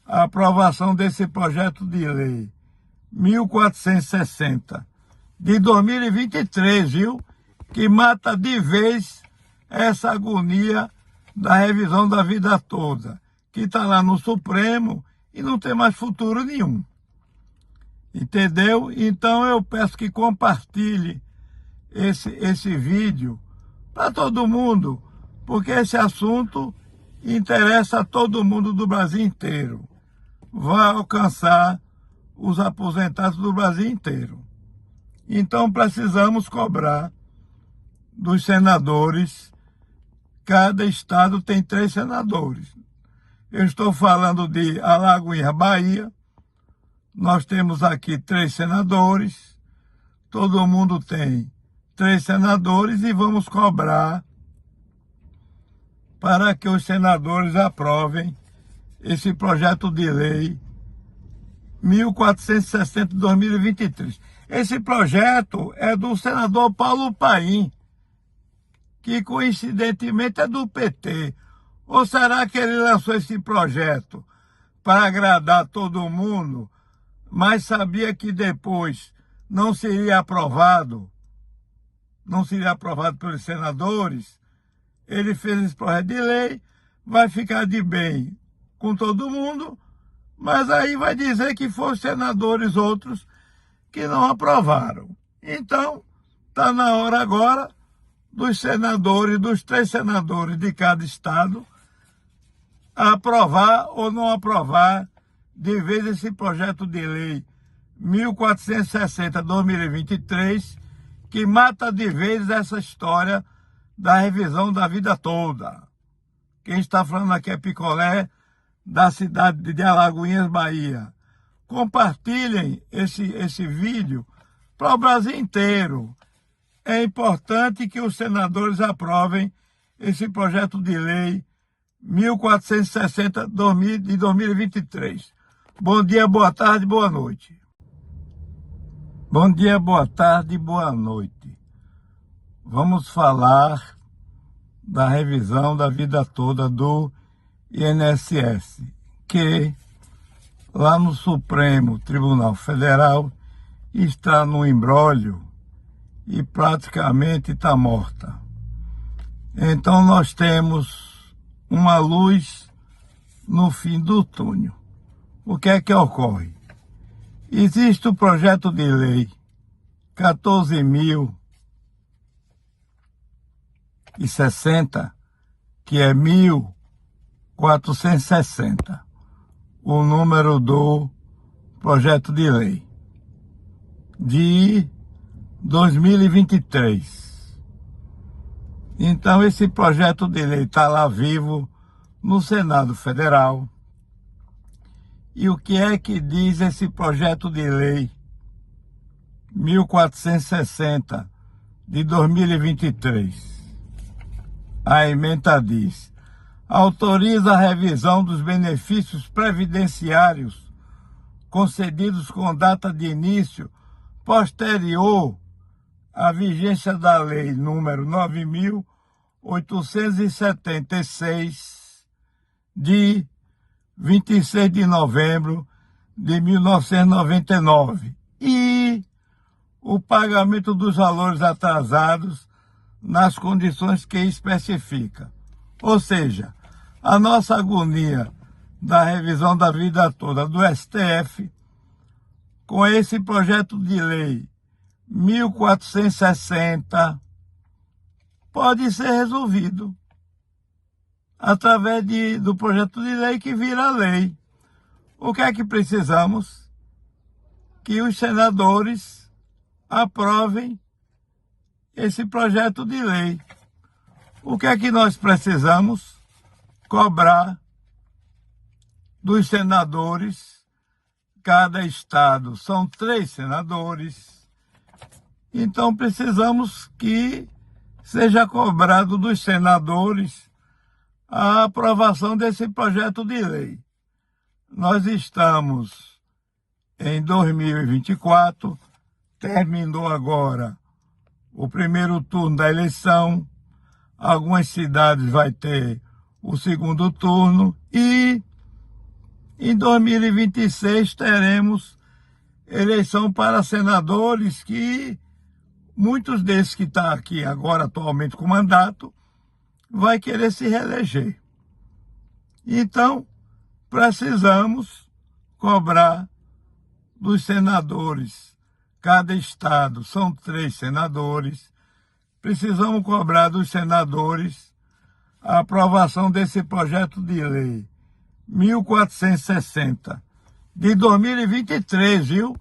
a aprovação desse projeto de lei 1460 de 2023, viu? Que mata de vez essa agonia da revisão da vida toda, que está lá no Supremo e não tem mais futuro nenhum. Entendeu? Então eu peço que compartilhe esse vídeo para todo mundo, porque esse assunto interessa a todo mundo do Brasil inteiro. Vai alcançar os aposentados do Brasil inteiro. Então precisamos cobrar dos senadores. Cada estado tem 3 senadores. Eu estou falando de Alagoinhas, Bahia. Nós temos aqui 3 senadores. Todo mundo tem 3 senadores e vamos cobrar para que os senadores aprovem esse projeto de lei 1460 de 2023. Esse projeto é do senador Paulo Paim, que coincidentemente é do PT. Ou será que ele lançou esse projeto para agradar todo mundo, mas sabia que depois não seria aprovado pelos senadores? Ele fez esse projeto de lei, vai ficar de bem com todo mundo, mas aí vai dizer que foram senadores outros que não aprovaram. Então, está na hora agora dos senadores, dos 3 senadores de cada estado, aprovar ou não aprovar de vez esse projeto de lei 1460/2023, que mata de vez essa história da revisão da vida toda. Quem está falando aqui é Picolé, da cidade de Alagoinhas, Bahia. Compartilhem esse vídeo para o Brasil inteiro. É importante que os senadores aprovem esse projeto de lei 1460 de 2023. Bom dia, boa tarde, boa noite. Bom dia, boa tarde, boa noite. Vamos falar da revisão da vida toda do INSS, que lá no Supremo Tribunal Federal está no imbróglio e praticamente está morta. Então nós temos uma luz no fim do túnel. O que é que ocorre? Existe o projeto de lei 14.060, que é 1460, o número do projeto de lei de 2023. Então esse projeto de lei está lá vivo no Senado Federal. E o que é que diz esse projeto de lei 1460 de 2023? A ementa diz: autoriza a revisão dos benefícios previdenciários concedidos com data de início posterior à vigência da Lei número 9.876, de 26 de novembro de 1999, e o pagamento dos valores atrasados nas condições que especifica. Ou seja, a nossa agonia da revisão da vida toda do STF, com esse projeto de lei 1460, pode ser resolvido através do projeto de lei que vira lei. O que é que precisamos? Que os senadores aprovem esse projeto de lei. O que é que nós precisamos? Cobrar dos senadores, cada estado são 3 senadores, então precisamos que seja cobrado dos senadores a aprovação desse projeto de lei. Nós estamos em 2024, terminou agora o primeiro turno da eleição, algumas cidades vai ter o segundo turno e em 2026 teremos eleição para senadores, que muitos desses que estão aqui agora atualmente com mandato vai querer se reeleger. Então, precisamos cobrar dos senadores, cada estado são 3 senadores, precisamos cobrar dos senadores a aprovação desse projeto de lei 1460 de 2023, viu?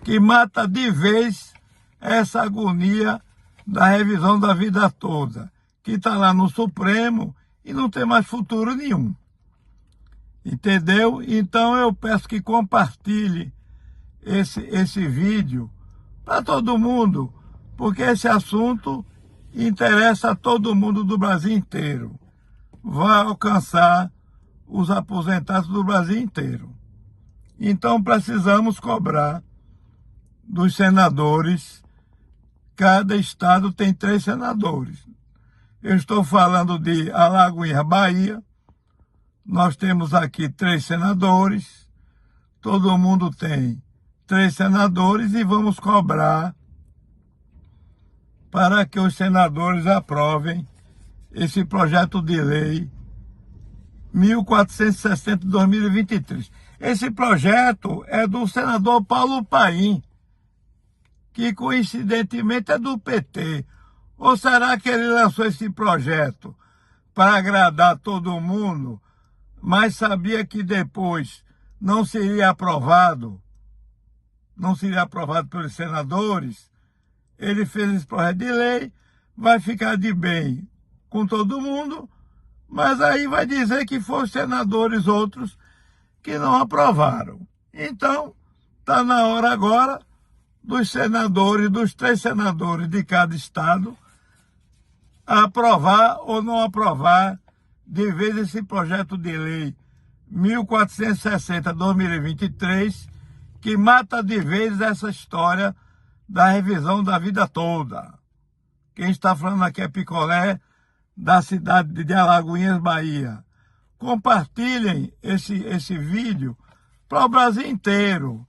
Que mata de vez essa agonia da revisão da vida toda, que está lá no Supremo e não tem mais futuro nenhum. Entendeu? Então eu peço que compartilhe esse vídeo para todo mundo, porque esse assunto interessa a todo mundo do Brasil inteiro. Vai alcançar os aposentados do Brasil inteiro. Então precisamos cobrar dos senadores, cada estado tem 3 senadores. Eu estou falando de Alagoinhas, Bahia, nós temos aqui 3 senadores, todo mundo tem 3 senadores e vamos cobrar para que os senadores aprovem esse projeto de lei 1460 de 2023. Esse projeto é do senador Paulo Paim, que coincidentemente é do PT. Ou será que ele lançou esse projeto para agradar todo mundo, mas sabia que depois não seria aprovado pelos senadores? Ele fez esse projeto de lei, vai ficar de bem com todo mundo, mas aí vai dizer que foram senadores outros que não aprovaram. Então, está na hora agora dos senadores, dos 3 senadores de cada estado, aprovar ou não aprovar de vez esse projeto de lei 1460/2023, que mata de vez essa história da revisão da vida toda. Quem está falando aqui é Picolé, da cidade de Alagoinhas, Bahia. Compartilhem esse vídeo para o Brasil inteiro.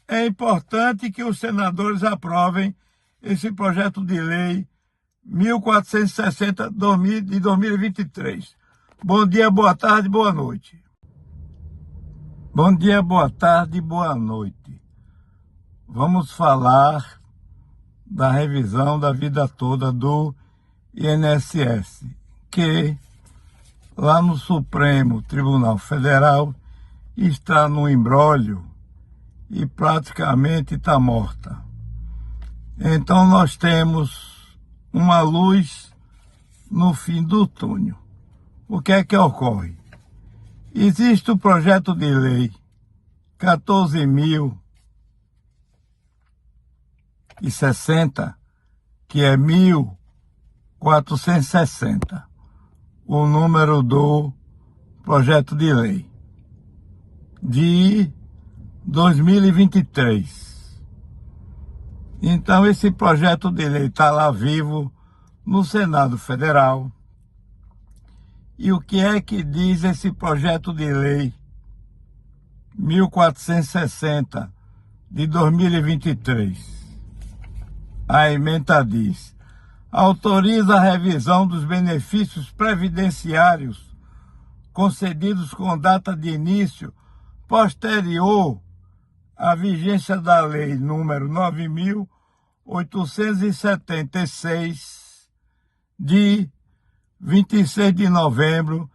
É importante que os senadores aprovem esse projeto de lei 1460 de 2023. Bom dia, boa tarde, boa noite. Bom dia, boa tarde, boa noite. Vamos falar da revisão da vida toda do INSS, que lá no Supremo Tribunal Federal está no imbróglio e praticamente está morta. Então nós temos uma luz no fim do túnel. O que é que ocorre? Existe o projeto de lei 14.060, que é 1460, o número do projeto de lei de 2023. Então esse projeto de lei está lá vivo no Senado Federal. E o que é que diz esse projeto de lei 1460 de 2023? A emenda diz: autoriza a revisão dos benefícios previdenciários concedidos com data de início posterior à vigência da Lei número 9.876, de 26 de novembro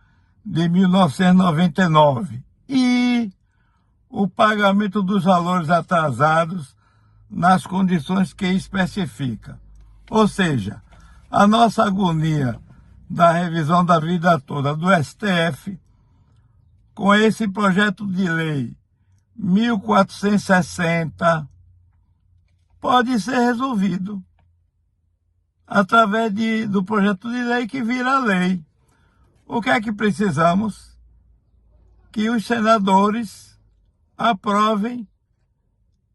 de 1999, e o pagamento dos valores atrasados nas condições que especifica. Ou seja, a nossa agonia da revisão da vida toda do STF, com esse projeto de lei 1460, pode ser resolvido através do projeto de lei que vira lei. O que é que precisamos? Que os senadores aprovem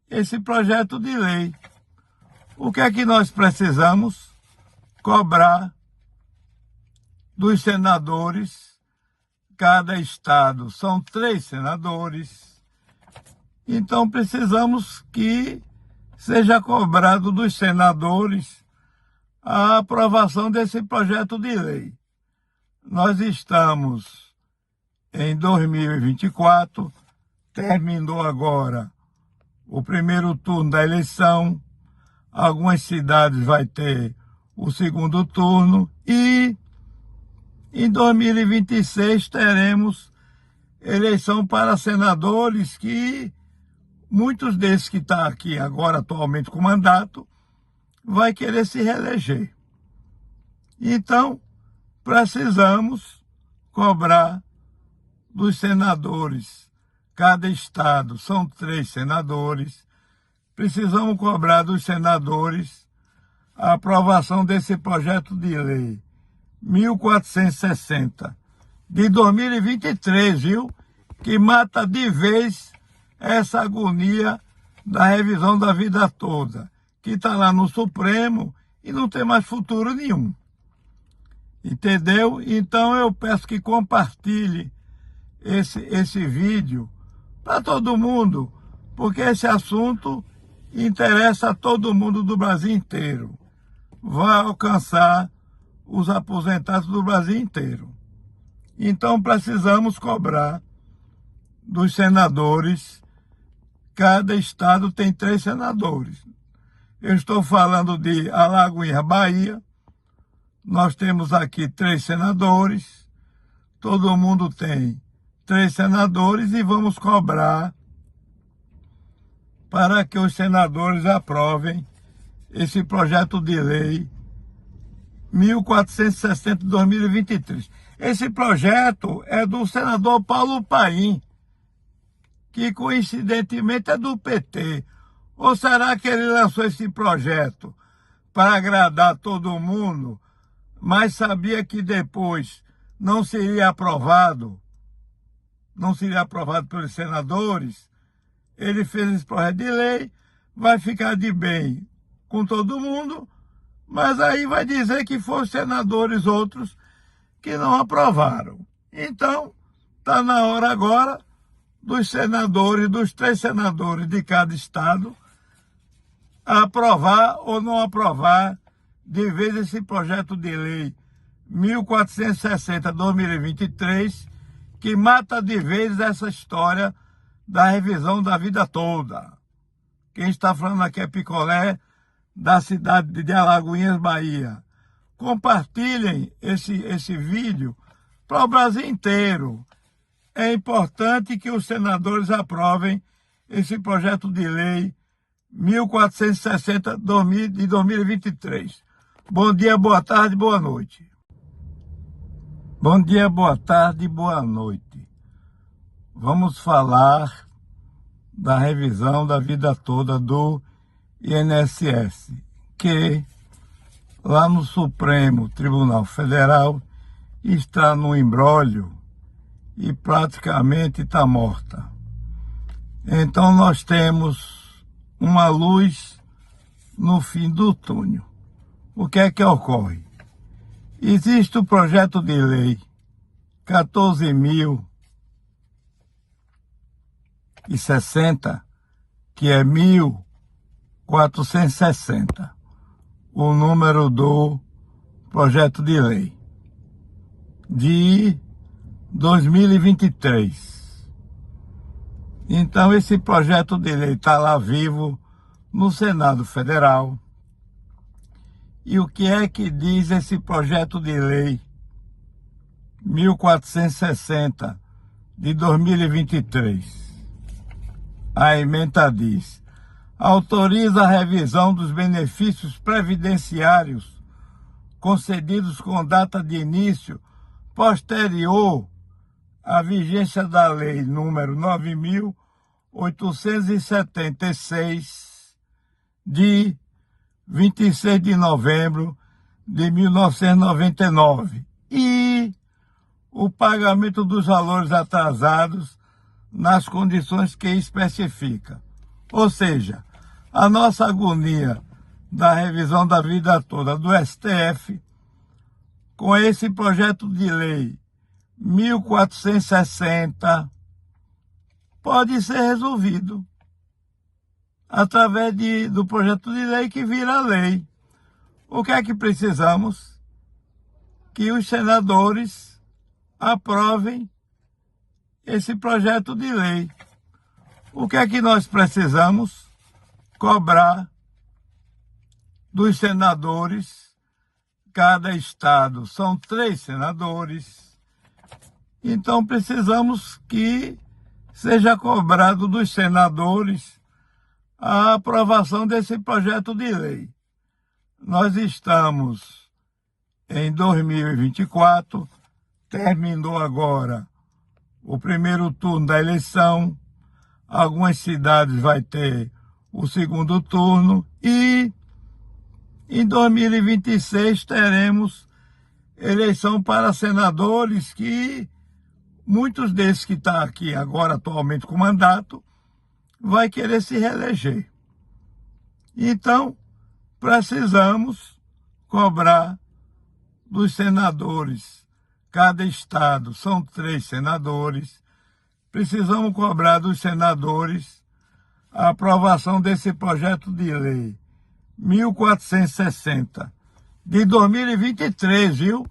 esse projeto de lei. O que é que nós precisamos? Cobrar dos senadores, cada estado são 3 senadores, então precisamos que seja cobrado dos senadores a aprovação desse projeto de lei. Nós estamos em 2024, terminou agora o primeiro turno da eleição, algumas cidades vai ter o segundo turno e em 2026 teremos eleição para senadores, que muitos desses que estão aqui agora atualmente com mandato vai querer se reeleger. Então, precisamos cobrar dos senadores. Cada estado são 3 senadores. Precisamos cobrar dos senadores a aprovação desse projeto de lei 1460 de 2023, viu? Que mata de vez essa agonia da revisão da vida toda, que está lá no Supremo e não tem mais futuro nenhum. Entendeu? Então eu peço que compartilhe esse vídeo para todo mundo, porque esse assunto interessa a todo mundo do Brasil inteiro. Vai alcançar os aposentados do Brasil inteiro. Então precisamos cobrar dos senadores. Cada estado tem 3 senadores. Eu estou falando de Alagoinhas, Bahia. Nós temos aqui 3 senadores. Todo mundo tem 3 senadores e vamos cobrar para que os senadores aprovem esse projeto de lei 1460 de 2023. Esse projeto é do senador Paulo Paim, que coincidentemente é do PT. Ou será que ele lançou esse projeto para agradar todo mundo, mas sabia que depois não seria aprovado pelos senadores? Ele fez esse projeto de lei, vai ficar de bem com todo mundo, mas aí vai dizer que foram senadores outros que não aprovaram. Então, está na hora agora dos senadores, dos 3 senadores de cada estado, aprovar ou não aprovar de vez esse projeto de lei 1460/2023, que mata de vez essa história da revisão da vida toda. Quem está falando aqui é Picolé, da cidade de Alagoinhas, Bahia. Compartilhem esse vídeo para o Brasil inteiro. É importante que os senadores aprovem esse projeto de lei 1460 de 2023. Bom dia, boa tarde, boa noite. Bom dia, boa tarde, boa noite. Vamos falar da revisão da vida toda do INSS, que lá no Supremo Tribunal Federal está no imbróglio e praticamente está morta. Então nós temos uma luz no fim do túnel. O que é que ocorre? Existe o projeto de lei 14.060, que é 1460, o número do projeto de lei de 2023. Então esse projeto de lei está lá vivo no Senado Federal. E o que é que diz esse projeto de lei 1460 de 2023? A emenda diz: autoriza a revisão dos benefícios previdenciários concedidos com data de início posterior à vigência da lei número 9.876 de 26 de novembro de 1999 e o pagamento dos valores atrasados nas condições que especifica. Ou seja, a nossa agonia da revisão da vida toda do STF, com esse projeto de lei 1460, pode ser resolvido através do projeto de lei que vira lei. O que é que precisamos? Que os senadores aprovem esse projeto de lei. O que é que nós precisamos? Cobrar dos senadores, cada estado são 3 senadores, então precisamos que seja cobrado dos senadores a aprovação desse projeto de lei. Nós estamos em 2024, terminou agora o primeiro turno da eleição, algumas cidades vai ter o segundo turno e em 2026 teremos eleição para senadores que muitos desses que estão aqui agora atualmente com mandato vai querer se reeleger. Então, precisamos cobrar dos senadores, cada estado são 3 senadores, precisamos cobrar dos senadores a aprovação desse projeto de lei 1460 de 2023, viu?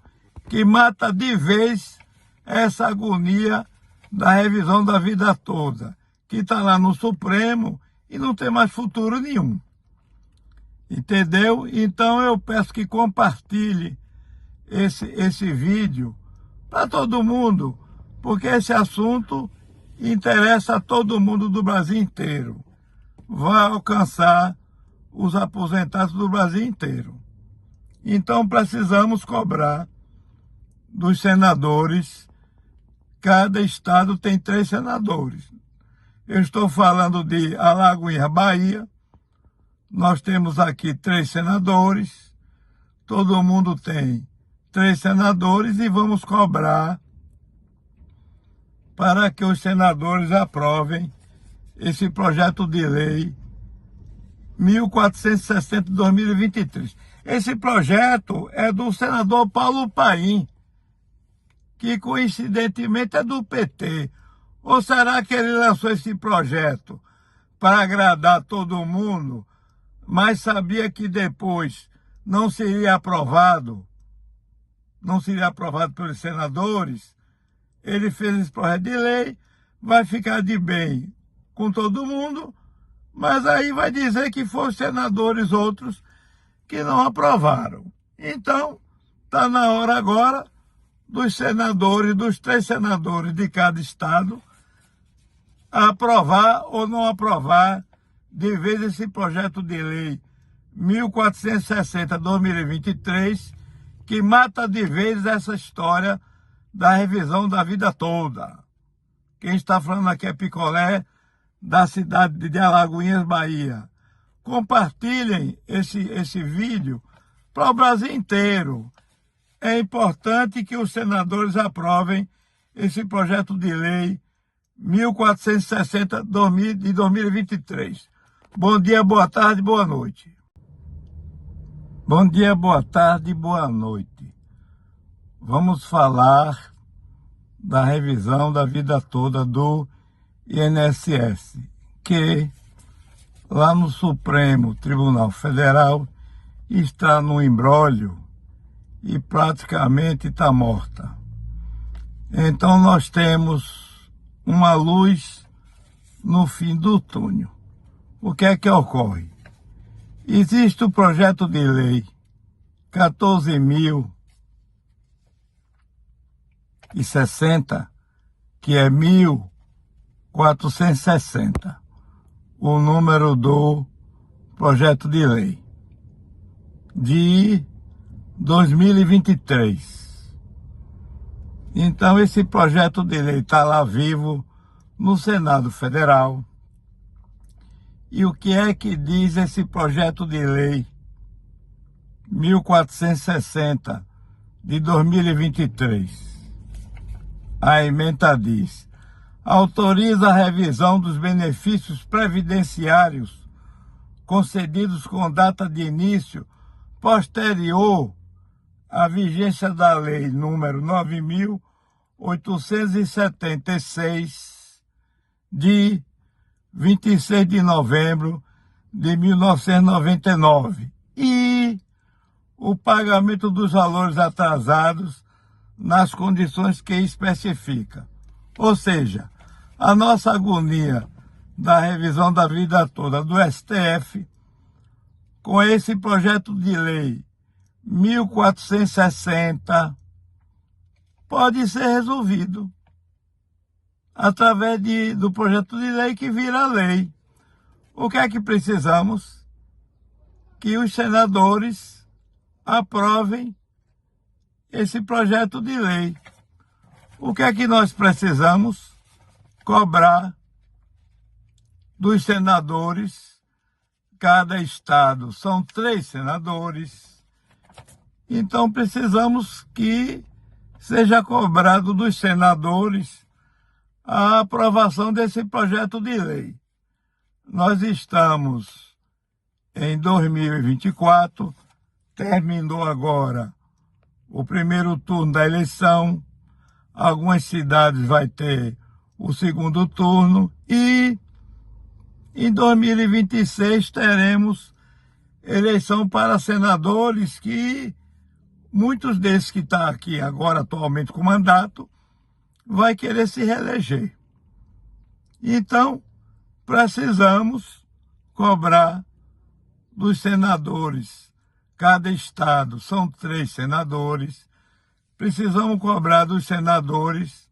Que mata de vez essa agonia da revisão da vida toda, que está lá no Supremo e não tem mais futuro nenhum. Entendeu? Então eu peço que compartilhe esse vídeo para todo mundo, porque esse assunto interessa a todo mundo do Brasil inteiro. Vai alcançar os aposentados do Brasil inteiro. Então precisamos cobrar dos senadores, cada estado tem 3 senadores. Eu estou falando de Alagoinhas, Bahia, nós temos aqui 3 senadores, todo mundo tem 3 senadores e vamos cobrar para que os senadores aprovem esse projeto de lei 1460 de 2023. Esse projeto é do senador Paulo Paim, que coincidentemente é do PT. Ou será que ele lançou esse projeto para agradar todo mundo, mas sabia que depois não seria aprovado pelos senadores? Ele fez esse projeto de lei, vai ficar de bem com todo mundo, mas aí vai dizer que foram senadores outros que não aprovaram. Então, está na hora agora dos senadores, dos 3 senadores de cada estado, aprovar ou não aprovar de vez esse projeto de lei 1460/2023, que mata de vez essa história da revisão da vida toda. Quem está falando aqui é Picolé, da cidade de Alagoinhas, Bahia. Compartilhem esse vídeo para o Brasil inteiro. É importante que os senadores aprovem esse projeto de lei 1460 de 2023. Bom dia, boa tarde, boa noite. Bom dia, boa tarde, boa noite. Vamos falar da revisão da vida toda do INSS, que lá no Supremo Tribunal Federal está no imbróglio e praticamente está morta. Então nós temos uma luz no fim do túnel. O que é que ocorre? Existe o projeto de lei 14.060, que é 1460, o número do projeto de lei de 2023. Então esse projeto de lei está lá vivo no Senado Federal. E o que é que diz esse projeto de lei 1460 de 2023? A emenda diz: autoriza a revisão dos benefícios previdenciários concedidos com data de início posterior à vigência da lei número 9.876 de 26 de novembro de 1999 e o pagamento dos valores atrasados nas condições que especifica. Ou seja, a nossa agonia da revisão da vida toda do STF, com esse projeto de lei 1460, pode ser resolvido através do projeto de lei que vira lei. O que é que precisamos? Que os senadores aprovem esse projeto de lei. O que é que nós precisamos? Cobrar dos senadores, cada estado são 3 senadores, então precisamos que seja cobrado dos senadores a aprovação desse projeto de lei. Nós estamos em 2024, terminou agora o primeiro turno da eleição, algumas cidades vai ter o segundo turno e em 2026 teremos eleição para senadores que muitos desses que estão aqui agora atualmente com mandato vai querer se reeleger. Então, precisamos cobrar dos senadores. Cada estado são 3 senadores. Precisamos cobrar dos senadores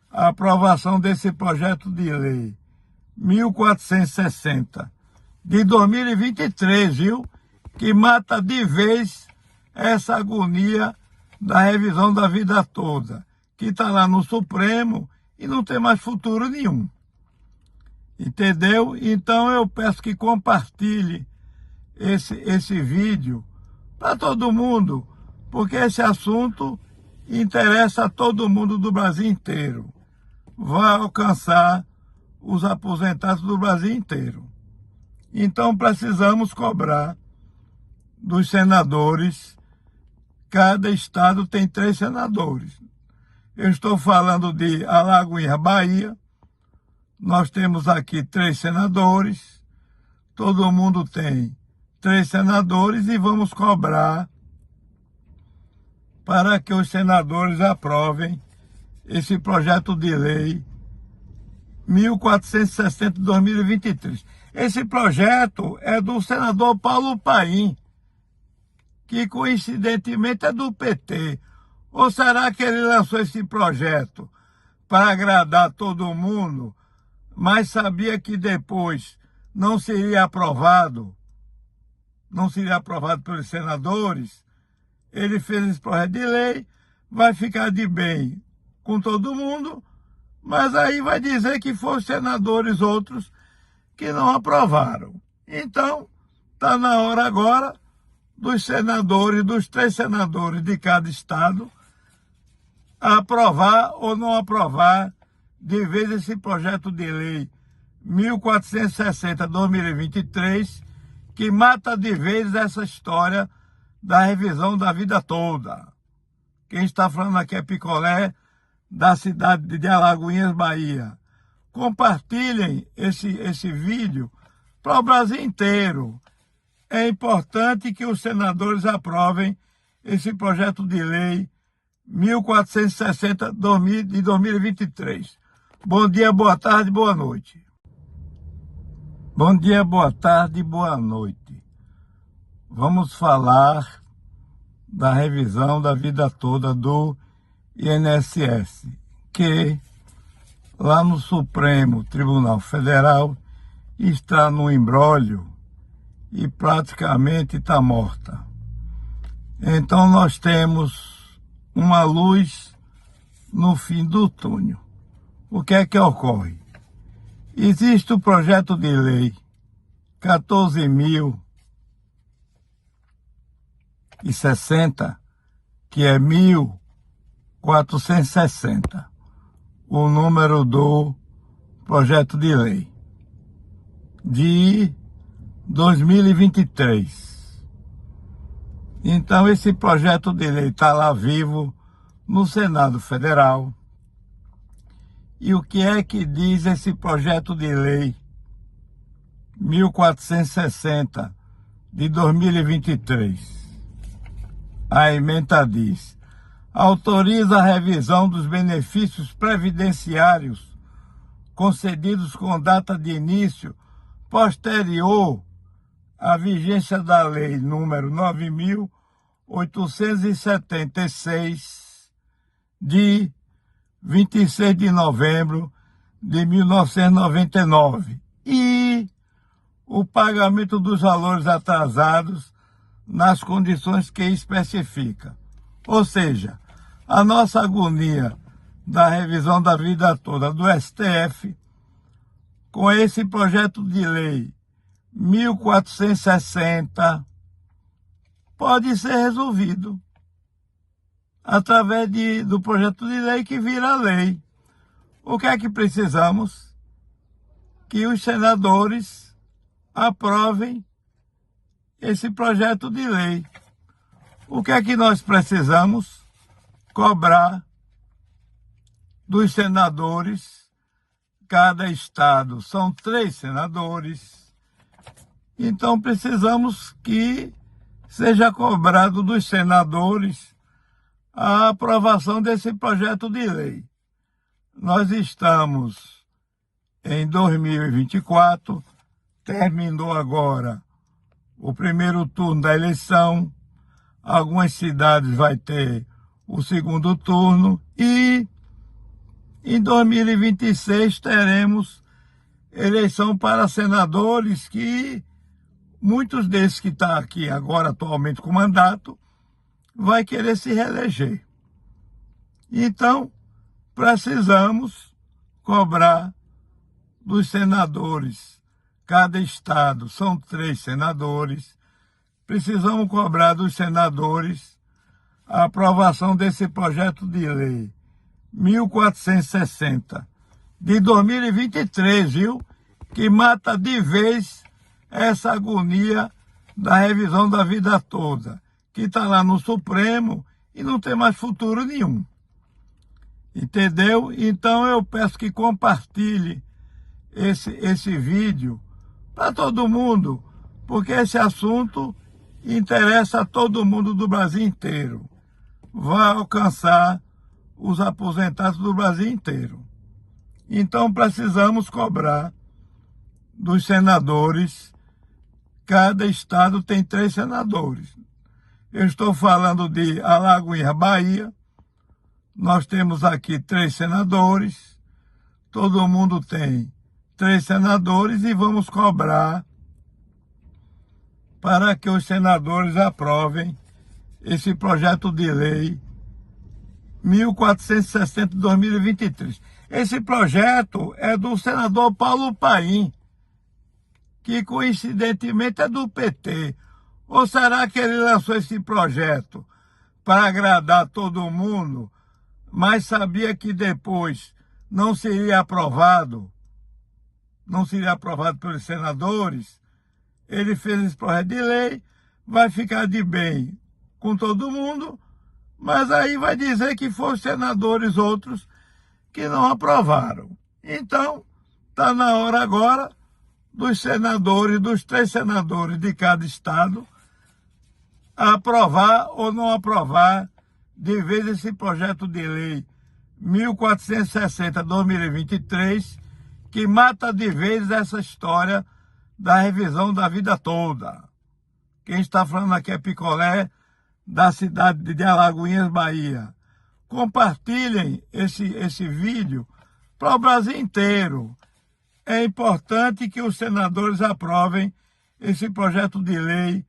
a aprovação desse projeto de lei 1460 de 2023, viu? Que mata de vez essa agonia da revisão da vida toda, que está lá no Supremo e não tem mais futuro nenhum. Entendeu? Então eu peço que compartilhe esse vídeo para todo mundo, porque esse assunto interessa a todo mundo do Brasil inteiro. Vai alcançar os aposentados do Brasil inteiro. Então precisamos cobrar dos senadores. Cada estado tem 3 senadores. Eu estou falando de Alagoinhas, Bahia. Nós temos aqui 3 senadores. Todo mundo tem 3 senadores e vamos cobrar para que os senadores aprovem esse projeto de lei 1460 de 2023. Esse projeto é do senador Paulo Paim, que coincidentemente é do PT. Ou será que ele lançou esse projeto para agradar todo mundo, mas sabia que depois não seria aprovado pelos senadores? Ele fez esse projeto de lei, vai ficar de bem com todo mundo, mas aí vai dizer que foram senadores outros que não aprovaram. Então, está na hora agora dos senadores, dos 3 senadores de cada estado, aprovar ou não aprovar de vez esse projeto de lei 1460/2023, que mata de vez essa história da revisão da vida toda. Quem está falando aqui é Picolé, da cidade de Alagoinhas, Bahia. Compartilhem esse vídeo para o Brasil inteiro. É importante que os senadores aprovem esse projeto de lei 1460 de 2023. Bom dia, boa tarde, boa noite. Bom dia, boa tarde, boa noite. Vamos falar da revisão da vida toda do INSS, que lá no Supremo Tribunal Federal está no imbróglio e praticamente está morta. Então nós temos uma luz no fim do túnel. O que é que ocorre? Existe o projeto de lei 14.060, que é 1460, o número do projeto de lei de 2023. Então esse projeto de lei está lá vivo no Senado Federal. E o que é que diz esse projeto de lei 1460 de 2023? A emenda diz: autoriza a revisão dos benefícios previdenciários concedidos com data de início posterior à vigência da lei número 9.876 de 26 de novembro de 1999 e o pagamento dos valores atrasados nas condições que especifica. Ou seja, a nossa agonia da revisão da vida toda do STF, com esse projeto de lei 1460, pode ser resolvido através do projeto de lei que vira lei. O que é que precisamos? Que os senadores aprovem esse projeto de lei. O que é que nós precisamos? Cobrar dos senadores, cada estado são 3 senadores, então precisamos que seja cobrado dos senadores a aprovação desse projeto de lei. Nós estamos em 2024, terminou agora o primeiro turno da eleição, algumas cidades vai ter o segundo turno e em 2026 teremos eleição para senadores, que muitos desses que estão aqui agora atualmente com mandato vai querer se reeleger. Então, precisamos cobrar dos senadores, cada estado são 3 senadores, precisamos cobrar dos senadores a aprovação desse projeto de lei 1460 de 2023, viu? Que mata de vez essa agonia da revisão da vida toda, que está lá no Supremo e não tem mais futuro nenhum. Entendeu? Então eu peço que compartilhe esse vídeo para todo mundo, porque esse assunto interessa a todo mundo do Brasil inteiro. Vai alcançar os aposentados do Brasil inteiro. Então precisamos cobrar dos senadores. Cada estado tem 3 senadores. Eu estou falando de Alagoinhas, Bahia. Nós temos aqui 3 senadores. Todo mundo tem 3 senadores e vamos cobrar para que os senadores aprovem esse projeto de lei 1460 de 2023. Esse projeto é do senador Paulo Paim, que coincidentemente é do PT. Ou será que ele lançou esse projeto para agradar todo mundo mas sabia que depois não seria aprovado pelos senadores, ele fez esse projeto de lei, vai ficar de bem com todo mundo, mas aí vai dizer que foram senadores outros que não aprovaram. Então, está na hora agora dos senadores, dos 3 senadores de cada estado, aprovar ou não aprovar de vez esse projeto de lei 1460/2023, que mata de vez essa história da revisão da vida toda. Quem está falando aqui é Picolé, da cidade de Alagoinhas, Bahia. Compartilhem esse vídeo para o Brasil inteiro. É importante que os senadores aprovem esse projeto de lei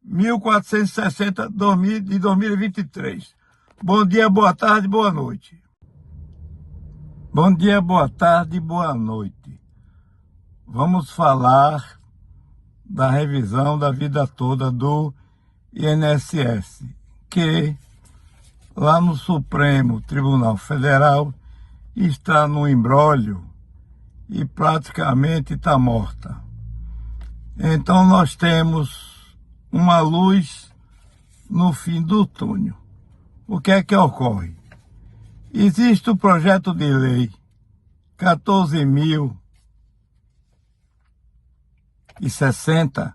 1460 de 2023. Bom dia, boa tarde, boa noite. Bom dia, boa tarde, boa noite. Vamos falar da revisão da vida toda do INSS, que lá no Supremo Tribunal Federal está no imbróglio e praticamente está morta. Então nós temos uma luz no fim do túnel. O que é que ocorre? Existe o projeto de lei 14.060,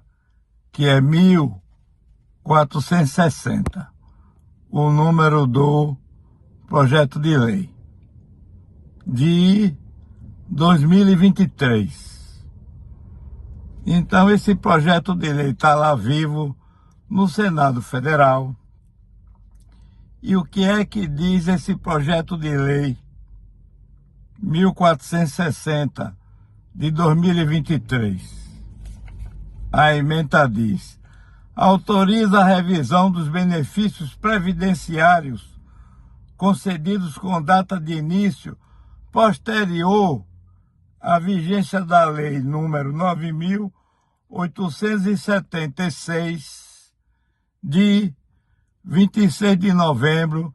que é 1460, o número do projeto de lei de 2023. Então esse projeto de lei está lá vivo no Senado Federal. E o que é que diz esse projeto de lei 1460 de 2023? A ementa diz: autoriza a revisão dos benefícios previdenciários concedidos com data de início posterior à vigência da lei número 9.876 de 26 de novembro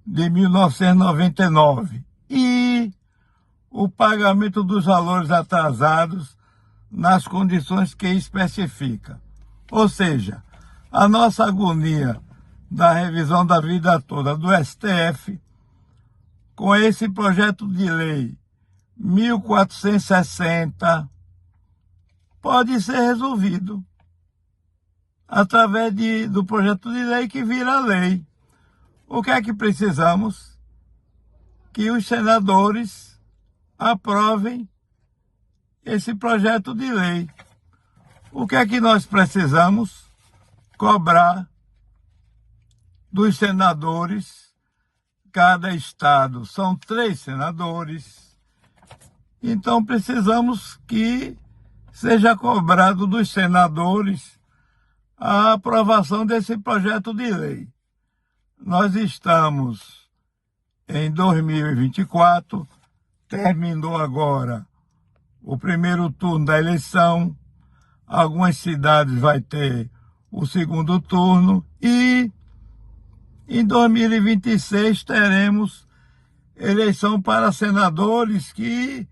de 1999 e o pagamento dos valores atrasados nas condições que especifica. Ou seja, a nossa agonia da revisão da vida toda do STF, com esse projeto de lei 1460, pode ser resolvido através do projeto de lei que vira lei. O que é que precisamos? Que os senadores aprovem esse projeto de lei. O que é que nós precisamos? Cobrar dos senadores, cada estado são 3 senadores, então precisamos que seja cobrado dos senadores a aprovação desse projeto de lei. Nós estamos em 2024, terminou agora o primeiro turno da eleição, algumas cidades vai ter o segundo turno e em 2026 teremos eleição para senadores, que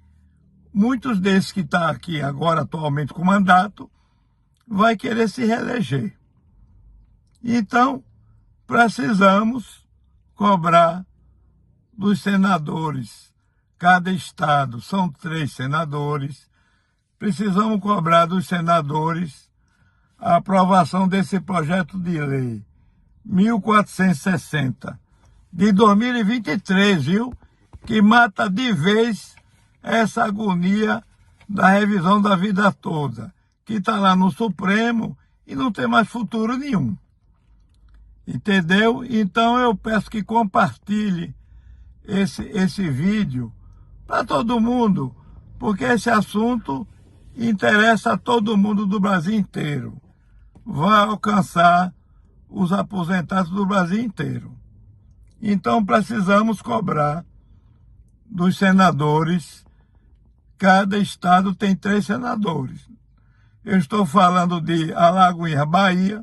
muitos desses que estão aqui agora atualmente com mandato vai querer se reeleger. Então, precisamos cobrar dos senadores, cada estado são 3 senadores, precisamos cobrar dos senadores a aprovação desse projeto de lei 1460 de 2023, viu? Que mata de vez essa agonia da revisão da vida toda, que está lá no Supremo e não tem mais futuro nenhum. Entendeu? Então eu peço que compartilhe esse vídeo para todo mundo, porque esse assunto interessa a todo mundo do Brasil inteiro. Vai alcançar os aposentados do Brasil inteiro. Então precisamos cobrar dos senadores, cada estado tem 3 senadores. Eu estou falando de Alagoinhas, Bahia.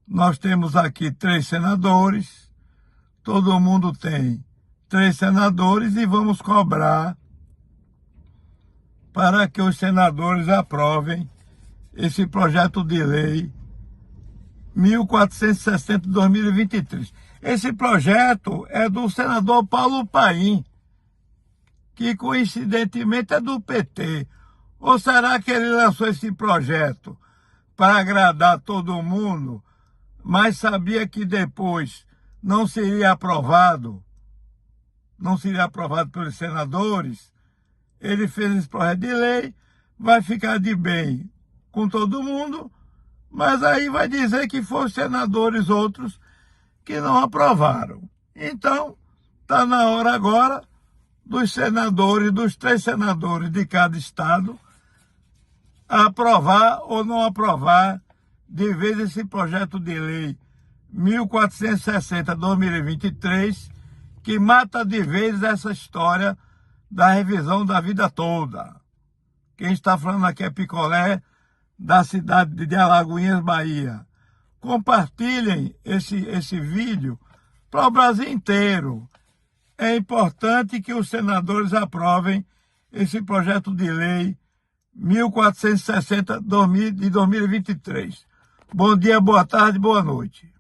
Nós temos aqui 3 senadores, todo mundo tem 3 senadores e vamos cobrar para que os senadores aprovem esse projeto de lei 1460 de 2023. Esse projeto é do senador Paulo Paim, que coincidentemente é do PT. Ou será que ele lançou esse projeto para agradar todo mundo, mas sabia que depois não seria aprovado pelos senadores? Ele fez esse projeto de lei, vai ficar de bem com todo mundo, mas aí vai dizer que foram senadores outros que não aprovaram. Então, está na hora agora dos senadores, dos 3 senadores de cada estado, aprovar ou não aprovar de vez esse projeto de lei 1460/2023, que mata de vez essa história da revisão da vida toda. Quem está falando aqui é Picolé, da cidade de Alagoinhas, Bahia. Compartilhem esse vídeo para o Brasil inteiro. É importante que os senadores aprovem esse projeto de lei 1460 de 2023. Bom dia, boa tarde, boa noite.